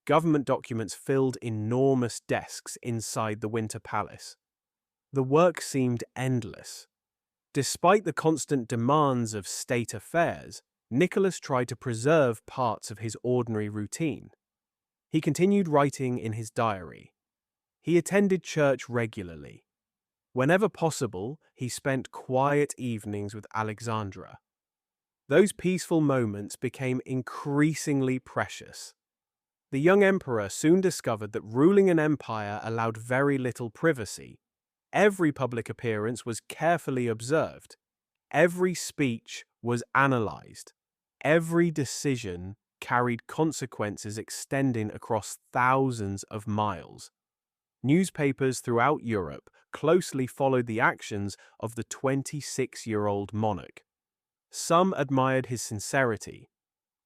Government documents filled enormous desks inside the Winter Palace. The work seemed endless. Despite the constant demands of state affairs, Nicholas tried to preserve parts of his ordinary routine. He continued writing in his diary. He attended church regularly. Whenever possible, he spent quiet evenings with Alexandra. Those peaceful moments became increasingly precious. The young emperor soon discovered that ruling an empire allowed very little privacy. Every public appearance was carefully observed. Every speech was analyzed. Every decision carried consequences extending across thousands of miles. Newspapers throughout Europe closely followed the actions of the 26-year-old monarch. Some admired his sincerity.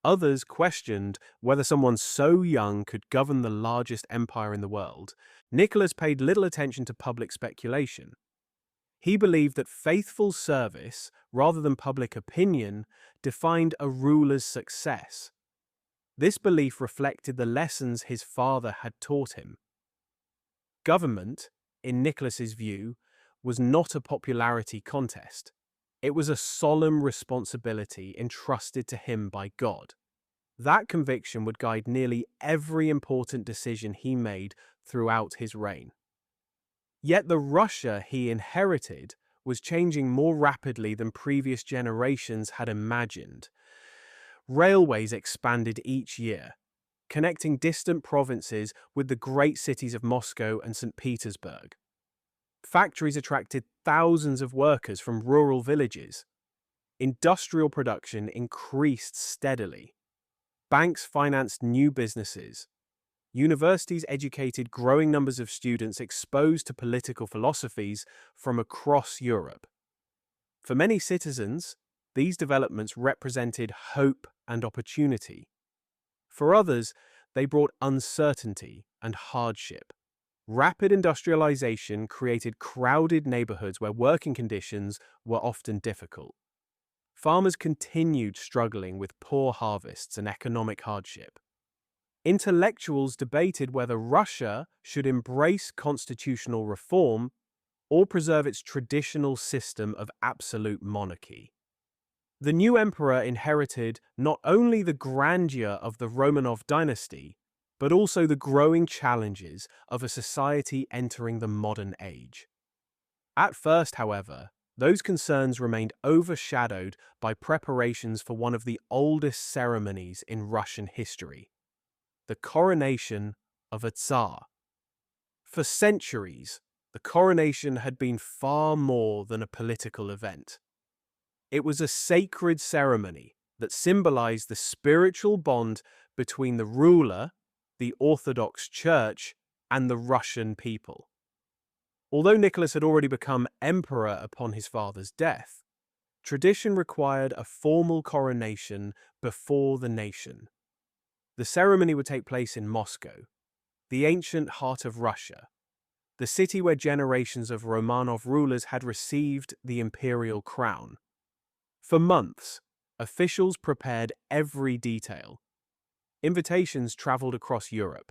Others questioned whether someone so young could govern the largest empire in the world. Nicholas paid little attention to public speculation. He believed that faithful service, rather than public opinion, defined a ruler's success. This belief reflected the lessons his father had taught him. Government, in Nicholas's view, was not a popularity contest. It was a solemn responsibility entrusted to him by God. That conviction would guide nearly every important decision he made throughout his reign. Yet the Russia he inherited was changing more rapidly than previous generations had imagined. Railways expanded each year, connecting distant provinces with the great cities of Moscow and St. Petersburg. Factories attracted thousands of workers from rural villages. Industrial production increased steadily. Banks financed new businesses. Universities educated growing numbers of students exposed to political philosophies from across Europe. For many citizens, these developments represented hope and opportunity. For others, they brought uncertainty and hardship. Rapid industrialization created crowded neighborhoods where working conditions were often difficult. Farmers continued struggling with poor harvests and economic hardship. Intellectuals debated whether Russia should embrace constitutional reform or preserve its traditional system of absolute monarchy. The new emperor inherited not only the grandeur of the Romanov dynasty, but also the growing challenges of a society entering the modern age. At first, however, those concerns remained overshadowed by preparations for one of the oldest ceremonies in Russian history, the coronation of a Tsar. For centuries, the coronation had been far more than a political event. It was a sacred ceremony that symbolized the spiritual bond between the ruler, the Orthodox Church, and the Russian people. Although Nicholas had already become emperor upon his father's death, tradition required a formal coronation before the nation. The ceremony would take place in Moscow, the ancient heart of Russia, the city where generations of Romanov rulers had received the imperial crown. For months, officials prepared every detail. Invitations traveled across Europe.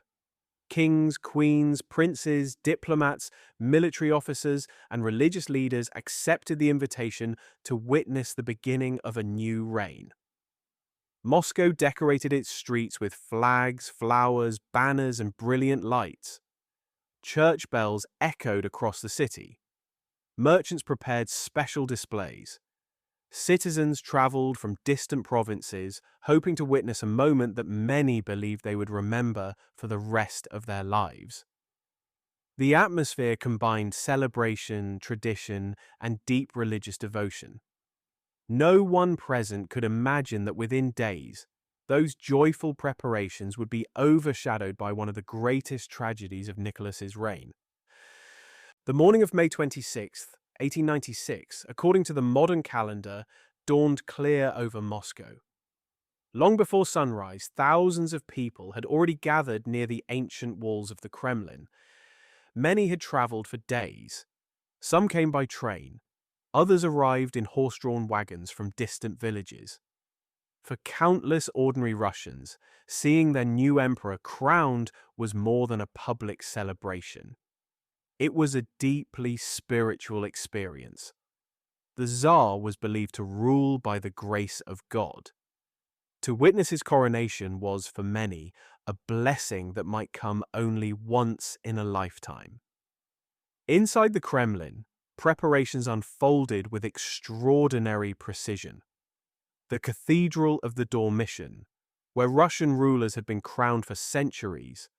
Kings, queens, princes, diplomats, military officers, and religious leaders accepted the invitation to witness the beginning of a new reign. Moscow decorated its streets with flags, flowers, banners, and brilliant lights. Church bells echoed across the city. Merchants prepared special displays. Citizens traveled from distant provinces, hoping to witness a moment that many believed they would remember for the rest of their lives. The atmosphere combined celebration, tradition, and deep religious devotion. No one present could imagine that within days, those joyful preparations would be overshadowed by one of the greatest tragedies of Nicholas's reign. The morning of May 26th, 1896, according to the modern calendar, dawned clear over Moscow. Long before sunrise, thousands of people had already gathered near the ancient walls of the Kremlin. Many had traveled for days. Some came by train. Others arrived in horse-drawn wagons from distant villages. For countless ordinary Russians, seeing their new emperor crowned was more than a public celebration. It was a deeply spiritual experience. The Tsar was believed to rule by the grace of God. To witness his coronation was, for many, a blessing that might come only once in a lifetime. Inside the Kremlin, preparations unfolded with extraordinary precision. The Cathedral of the Dormition, where Russian rulers had been crowned for centuries,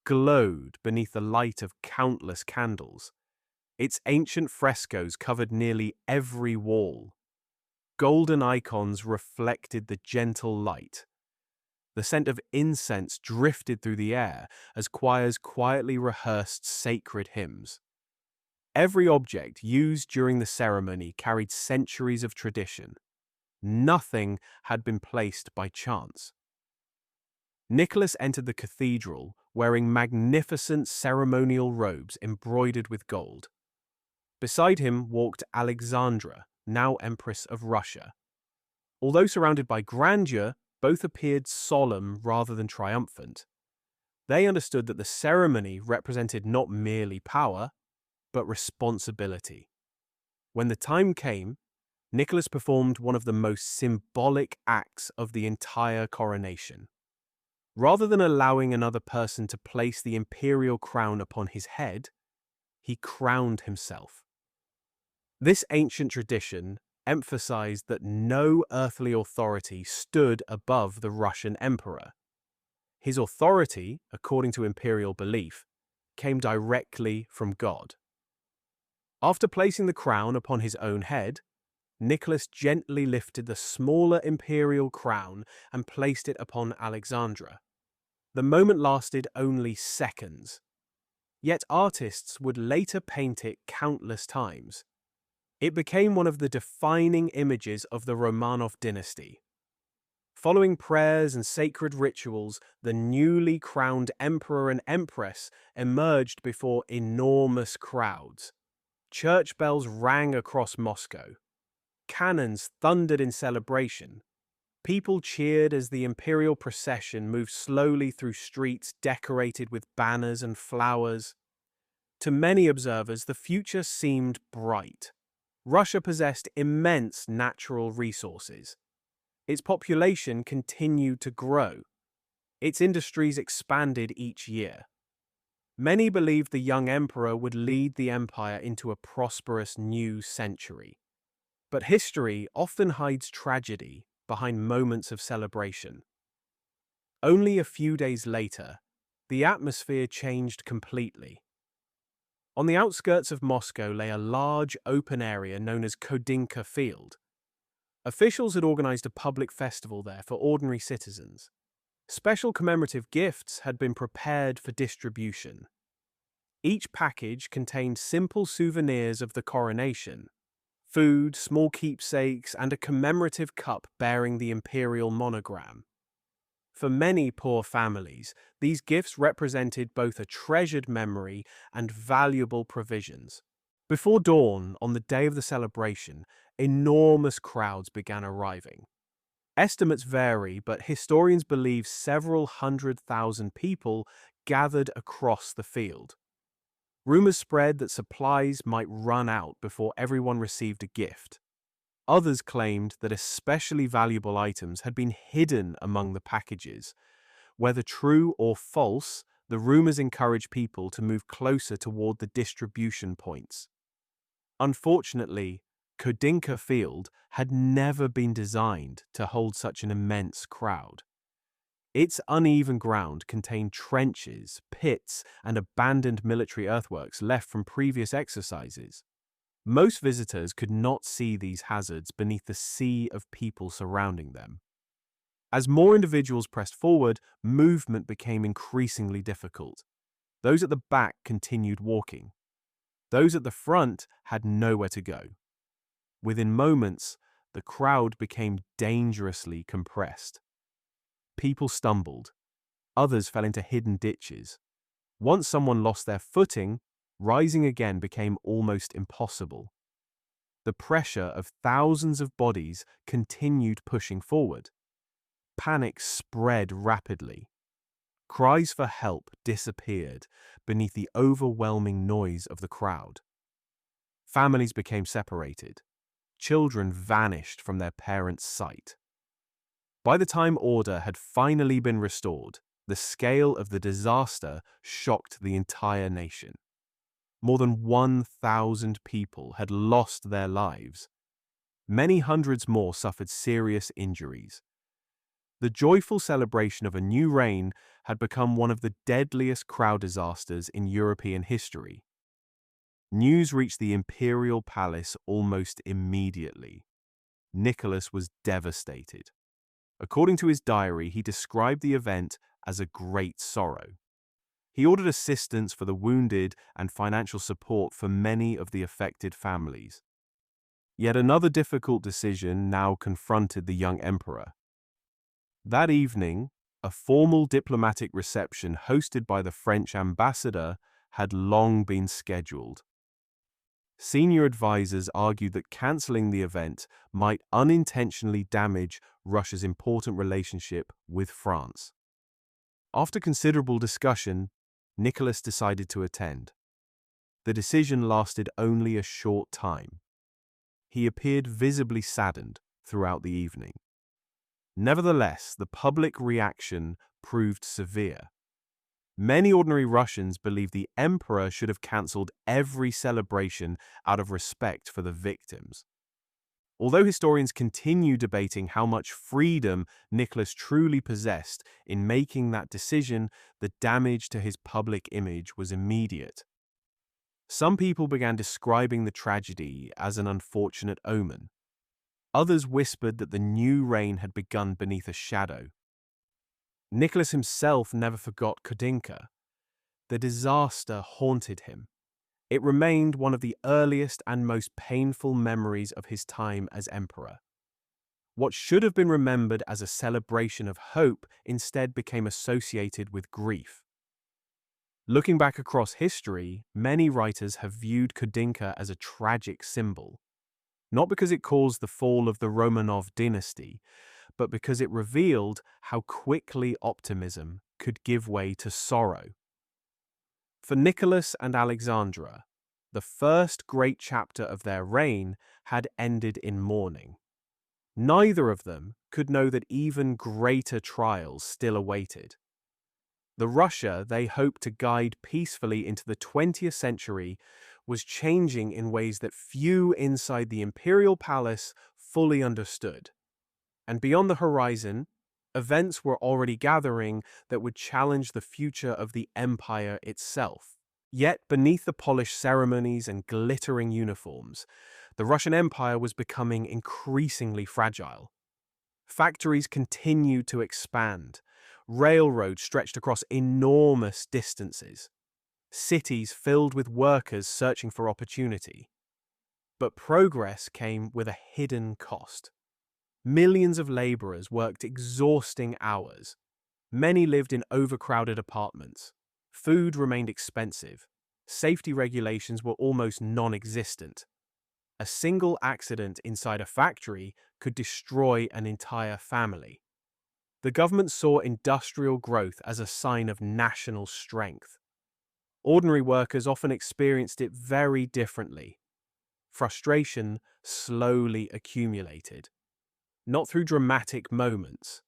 glowed beneath the light of countless candles. Its ancient frescoes covered nearly every wall. Golden icons reflected the gentle light. The scent of incense drifted through the air as choirs quietly rehearsed sacred hymns. Every object used during the ceremony carried centuries of tradition. Nothing had been placed by chance. Nicholas entered the cathedral wearing magnificent ceremonial robes embroidered with gold. Beside him walked Alexandra, now Empress of Russia. Although surrounded by grandeur, both appeared solemn rather than triumphant. They understood that the ceremony represented not merely power, but responsibility. When the time came, Nicholas performed one of the most symbolic acts of the entire coronation. Rather than allowing another person to place the imperial crown upon his head, he crowned himself. This ancient tradition emphasized that no earthly authority stood above the Russian emperor. His authority, according to imperial belief, came directly from God. After placing the crown upon his own head, Nicholas gently lifted the smaller imperial crown and placed it upon Alexandra. The moment lasted only seconds. Yet artists would later paint it countless times. It became one of the defining images of the Romanov dynasty. Following prayers and sacred rituals, the newly crowned emperor and empress emerged before enormous crowds. Church bells rang across Moscow. Cannons thundered in celebration. People cheered as the imperial procession moved slowly through streets decorated with banners and flowers. To many observers, the future seemed bright. Russia possessed immense natural resources. Its population continued to grow. Its industries expanded each year. Many believed the young emperor would lead the empire into a prosperous new century. But history often hides tragedy behind moments of celebration. Only a few days later, the atmosphere changed completely. On the outskirts of Moscow lay a large open area known as Kodinka Field. Officials had organized a public festival there for ordinary citizens. Special commemorative gifts had been prepared for distribution. Each package contained simple souvenirs of the coronation: food, small keepsakes, and a commemorative cup bearing the imperial monogram. For many poor families, these gifts represented both a treasured memory and valuable provisions. Before dawn, on the day of the celebration, enormous crowds began arriving. Estimates vary, but historians believe several 100,000 people gathered across the field. Rumors spread that supplies might run out before everyone received a gift. Others claimed that especially valuable items had been hidden among the packages. Whether true or false, the rumors encouraged people to move closer toward the distribution points. Unfortunately, Kodinka Field had never been designed to hold such an immense crowd. Its uneven ground contained trenches, pits, and abandoned military earthworks left from previous exercises. Most visitors could not see these hazards beneath the sea of people surrounding them. As more individuals pressed forward, movement became increasingly difficult. Those at the back continued walking. Those at the front had nowhere to go. Within moments, the crowd became dangerously compressed. People stumbled. Others fell into hidden ditches. Once someone lost their footing, rising again became almost impossible. The pressure of thousands of bodies continued pushing forward. Panic spread rapidly. Cries for help disappeared beneath the overwhelming noise of the crowd. Families became separated. Children vanished from their parents' sight. By the time order had finally been restored, the scale of the disaster shocked the entire nation. More than 1,000 people had lost their lives. Many hundreds more suffered serious injuries. The joyful celebration of a new reign had become one of the deadliest crowd disasters in European history. News reached the imperial palace almost immediately. Nicholas was devastated. According to his diary, he described the event as a great sorrow. He ordered assistance for the wounded and financial support for many of the affected families. Yet another difficult decision now confronted the young emperor. That evening, a formal diplomatic reception hosted by the French ambassador had long been scheduled. Senior advisors argued that cancelling the event might unintentionally damage Russia's important relationship with France. After considerable discussion, Nicholas decided to attend. The decision lasted only a short time. He appeared visibly saddened throughout the evening. Nevertheless, the public reaction proved severe. Many ordinary Russians believed the emperor should have cancelled every celebration out of respect for the victims. Although historians continue debating how much freedom Nicholas truly possessed in making that decision, the damage to his public image was immediate. Some people began describing the tragedy as an unfortunate omen. Others whispered that the new reign had begun beneath a shadow. Nicholas himself never forgot Kodinka. The disaster haunted him. It remained one of the earliest and most painful memories of his time as emperor. What should have been remembered as a celebration of hope instead became associated with grief. Looking back across history, many writers have viewed Kodinka as a tragic symbol, not because it caused the fall of the Romanov dynasty, but because it revealed how quickly optimism could give way to sorrow. For Nicholas and Alexandra, the first great chapter of their reign had ended in mourning. Neither of them could know that even greater trials still awaited. The Russia they hoped to guide peacefully into the 20th century was changing in ways that few inside the imperial palace fully understood. And beyond the horizon, events were already gathering that would challenge the future of the empire itself. Yet beneath the polished ceremonies and glittering uniforms, the Russian Empire was becoming increasingly fragile. Factories continued to expand. Railroads stretched across enormous distances. Cities filled with workers searching for opportunity. But progress came with a hidden cost. Millions of laborers worked exhausting hours. Many lived in overcrowded apartments. Food remained expensive. Safety regulations were almost non-existent. A single accident inside a factory could destroy an entire family. The government saw industrial growth as a sign of national strength. Ordinary workers often experienced it very differently. Frustration slowly accumulated, not through dramatic moments,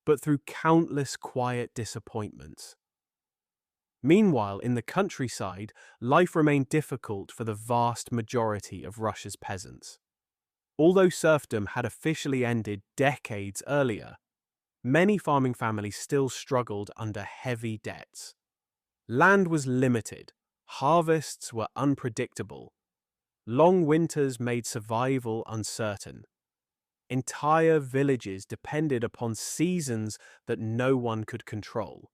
but through countless quiet disappointments. Meanwhile, in the countryside, life remained difficult for the vast majority of Russia's peasants. Although serfdom had officially ended decades earlier, many farming families still struggled under heavy debts. Land was limited, harvests were unpredictable, long winters made survival uncertain. Entire villages depended upon seasons that no one could control.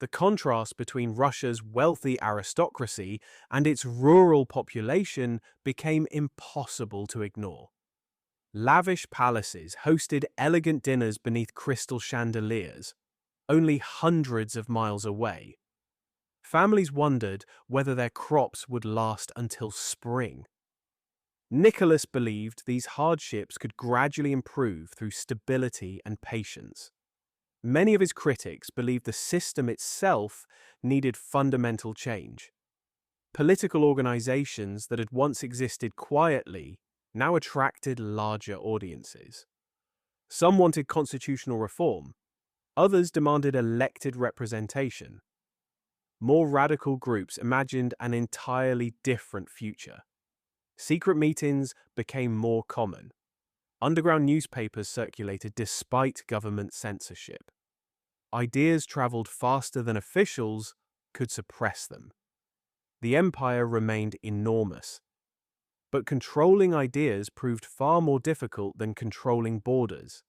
The contrast between Russia's wealthy aristocracy and its rural population became impossible to ignore. Lavish palaces hosted elegant dinners beneath crystal chandeliers, only hundreds of miles away. Families wondered whether their crops would last until spring. Nicholas believed these hardships could gradually improve through stability and patience. Many of his critics believed the system itself needed fundamental change. Political organizations that had once existed quietly now attracted larger audiences. Some wanted constitutional reform, others demanded elected representation. More radical groups imagined an entirely different future. Secret meetings became more common. Underground newspapers circulated despite government censorship. Ideas traveled faster than officials could suppress them. The empire remained enormous, but controlling ideas proved far more difficult than controlling borders.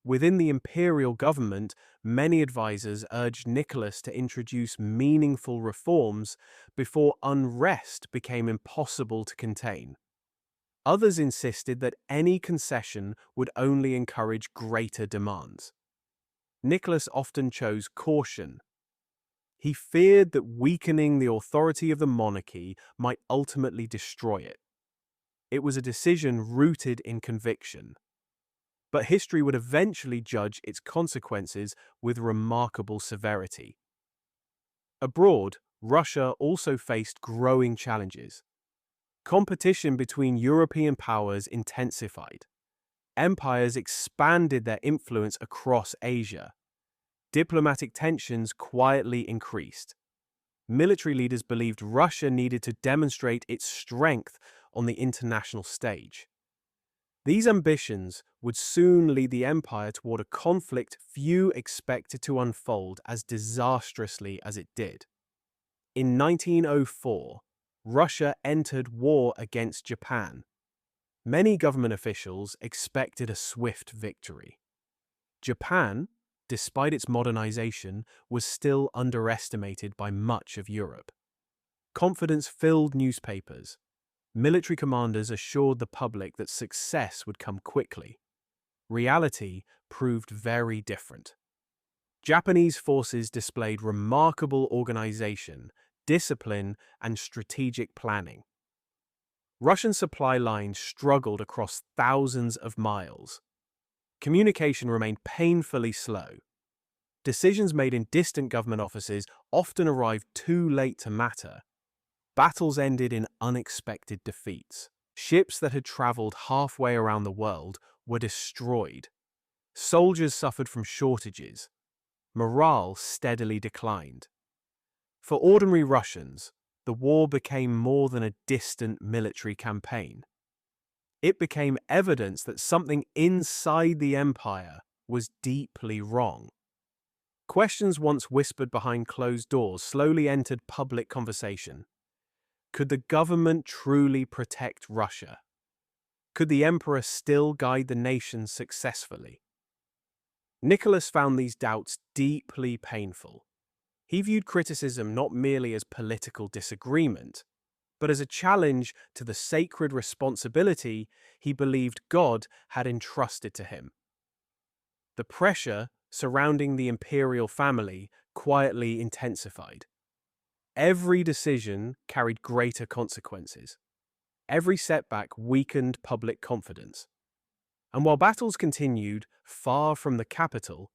Within the imperial government, many advisors urged Nicholas to introduce meaningful reforms before unrest became impossible to contain. Others insisted that any concession would only encourage greater demands. Nicholas often chose caution. He feared that weakening the authority of the monarchy might ultimately destroy it. It was a decision rooted in conviction. But history would eventually judge its consequences with remarkable severity. Abroad, Russia also faced growing challenges. Competition between European powers intensified. Empires expanded their influence across Asia. Diplomatic tensions quietly increased. Military leaders believed Russia needed to demonstrate its strength on the international stage. These ambitions would soon lead the empire toward a conflict few expected to unfold as disastrously as it did. In 1904, Russia entered war against Japan. Many government officials expected a swift victory. Japan, despite its modernization, was still underestimated by much of Europe. Confidence filled newspapers. Military commanders assured the public that success would come quickly. Reality proved very different. Japanese forces displayed remarkable organization, discipline, and strategic planning. Russian supply lines struggled across thousands of miles. Communication remained painfully slow. Decisions made in distant government offices often arrived too late to matter. Battles ended in unexpected defeats. Ships that had traveled halfway around the world were destroyed. Soldiers suffered from shortages. Morale steadily declined. For ordinary Russians, the war became more than a distant military campaign. It became evidence that something inside the empire was deeply wrong. Questions once whispered behind closed doors slowly entered public conversation. Could the government truly protect Russia? Could the emperor still guide the nation successfully? Nicholas found these doubts deeply painful. He viewed criticism not merely as political disagreement, but as a challenge to the sacred responsibility he believed God had entrusted to him. The pressure surrounding the imperial family quietly intensified. Every decision carried greater consequences. Every setback weakened public confidence. And while battles continued far from the capital,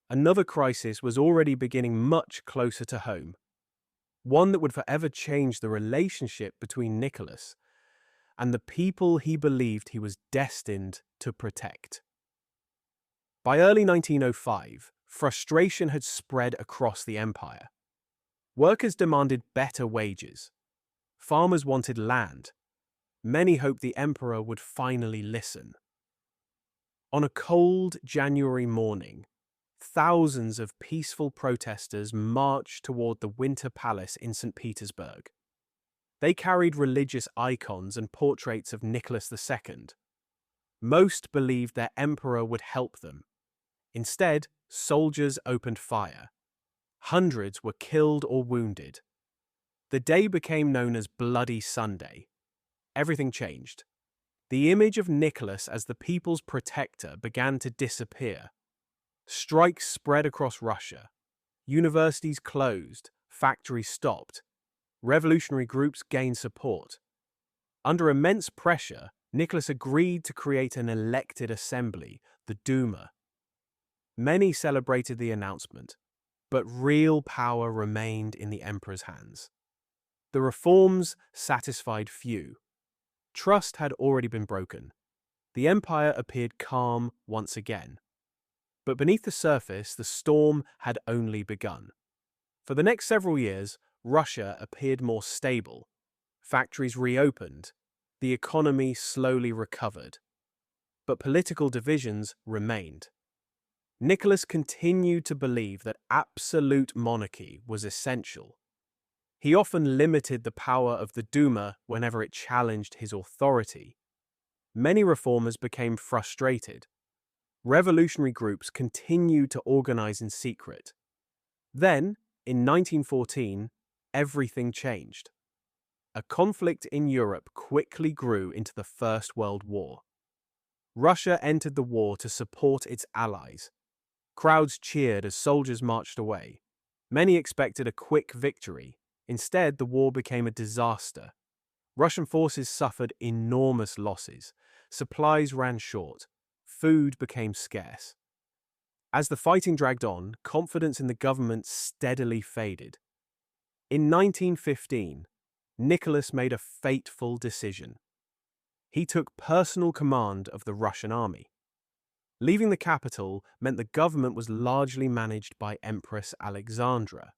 another crisis was already beginning much closer to home, one that would forever change the relationship between Nicholas and the people he believed he was destined to protect. By early 1905, frustration had spread across the empire. Workers demanded better wages. Farmers wanted land. Many hoped the emperor would finally listen. On a cold January morning, thousands of peaceful protesters marched toward the Winter Palace in St. Petersburg. They carried religious icons and portraits of Nicholas II. Most believed their emperor would help them. Instead, soldiers opened fire. Hundreds were killed or wounded. The day became known as Bloody Sunday. Everything changed. The image of Nicholas as the people's protector began to disappear. Strikes spread across Russia. Universities closed. Factories stopped. Revolutionary groups gained support. Under immense pressure, Nicholas agreed to create an elected assembly, the Duma. Many celebrated the announcement, but real power remained in the emperor's hands. The reforms satisfied few. Trust had already been broken. The empire appeared calm once again. But beneath the surface, the storm had only begun. For the next several years, Russia appeared more stable. Factories reopened. The economy slowly recovered. But political divisions remained. Nicholas continued to believe that absolute monarchy was essential. He often limited the power of the Duma whenever it challenged his authority. Many reformers became frustrated. Revolutionary groups continued to organize in secret. Then, in 1914, everything changed. A conflict in Europe quickly grew into the First World War. Russia entered the war to support its allies. Crowds cheered as soldiers marched away. Many expected a quick victory. Instead, the war became a disaster. Russian forces suffered enormous losses. Supplies ran short. Food became scarce. As the fighting dragged on, confidence in the government steadily faded. In 1915, Nicholas made a fateful decision. He took personal command of the Russian army. Leaving the capital meant the government was largely managed by Empress Alexandra.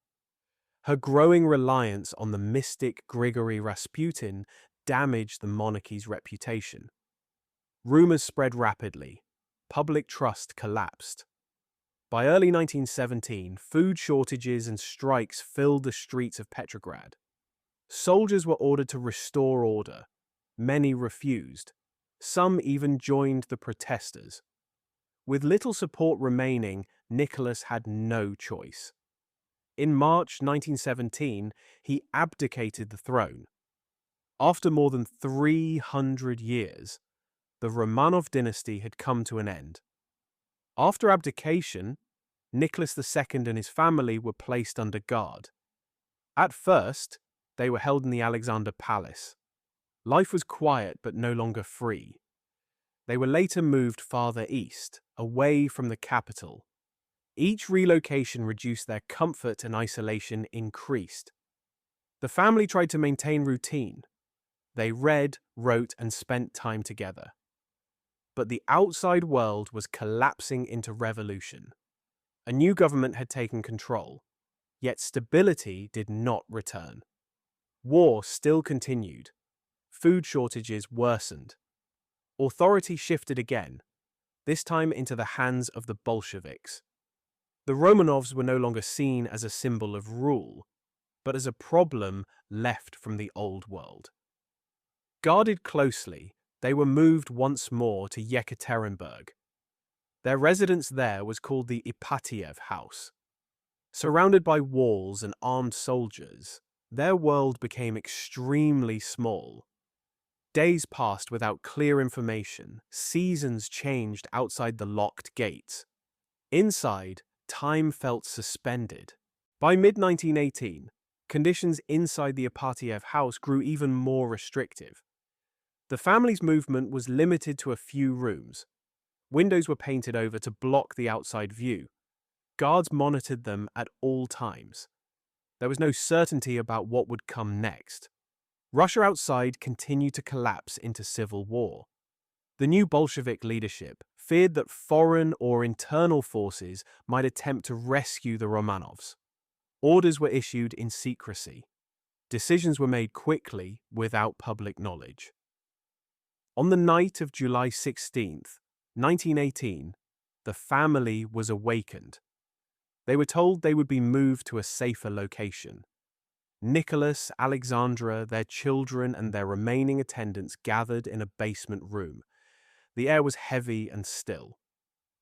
Her growing reliance on the mystic Grigory Rasputin damaged the monarchy's reputation. Rumors spread rapidly. Public trust collapsed. By early 1917, food shortages and strikes filled the streets of Petrograd. Soldiers were ordered to restore order. Many refused. Some even joined the protesters. With little support remaining, Nicholas had no choice. In March 1917, he abdicated the throne. After more than 300 years, the Romanov dynasty had come to an end. After abdication, Nicholas II and his family were placed under guard. At first, they were held in the Alexander Palace. Life was quiet but no longer free. They were later moved farther east, away from the capital. Each relocation reduced their comfort and isolation increased. The family tried to maintain routine. They read, wrote, and spent time together. But the outside world was collapsing into revolution. A new government had taken control, yet stability did not return. War still continued. Food shortages worsened. Authority shifted again, this time into the hands of the Bolsheviks. The Romanovs were no longer seen as a symbol of rule, but as a problem left from the old world. Guarded closely, they were moved once more to Yekaterinburg. Their residence there was called the Ipatiev house. Surrounded by walls and armed soldiers, their world became extremely small. Days passed without clear information, seasons changed outside the locked gates. Inside, time felt suspended. By mid-1918, conditions inside the Ipatiev house grew even more restrictive. The family's movement was limited to a few rooms. Windows were painted over to block the outside view. Guards monitored them at all times. There was no certainty about what would come next. Russia outside continued to collapse into civil war. The new Bolshevik leadership feared that foreign or internal forces might attempt to rescue the Romanovs. Orders were issued in secrecy. Decisions were made quickly without public knowledge. On the night of July 16th, 1918, the family was awakened. They were told they would be moved to a safer location. Nicholas, Alexandra, their children, and their remaining attendants gathered in a basement room. The air was heavy and still.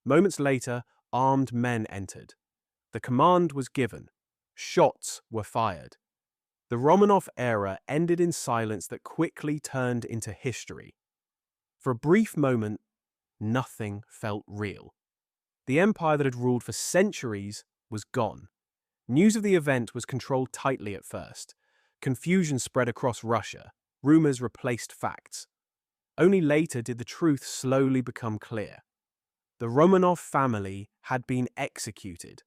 Moments later, armed men entered. The command was given. Shots were fired. The Romanov era ended in silence that quickly turned into history. For a brief moment, nothing felt real. The empire that had ruled for centuries was gone. News of the event was controlled tightly at first. Confusion spread across Russia. Rumors replaced facts. Only later did the truth slowly become clear. The Romanov family had been executed.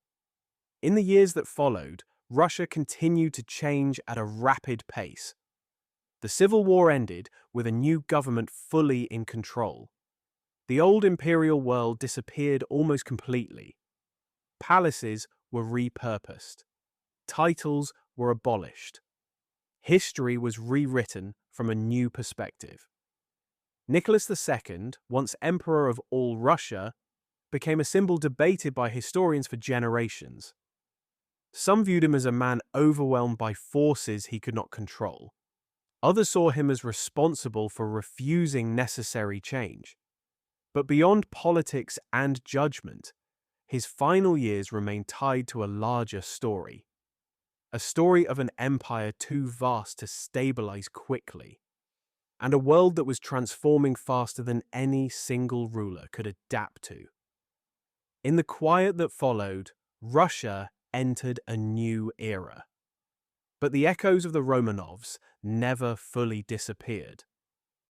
In the years that followed, Russia continued to change at a rapid pace. The civil war ended with a new government fully in control. The old imperial world disappeared almost completely. Palaces were repurposed. Titles were abolished. History was rewritten from a new perspective. Nicholas II, once Emperor of all Russia, became a symbol debated by historians for generations. Some viewed him as a man overwhelmed by forces he could not control. Others saw him as responsible for refusing necessary change. But beyond politics and judgment, his final years remained tied to a larger story. A story of an empire too vast to stabilize quickly, and a world that was transforming faster than any single ruler could adapt to. In the quiet that followed, Russia entered a new era. But the echoes of the Romanovs never fully disappeared.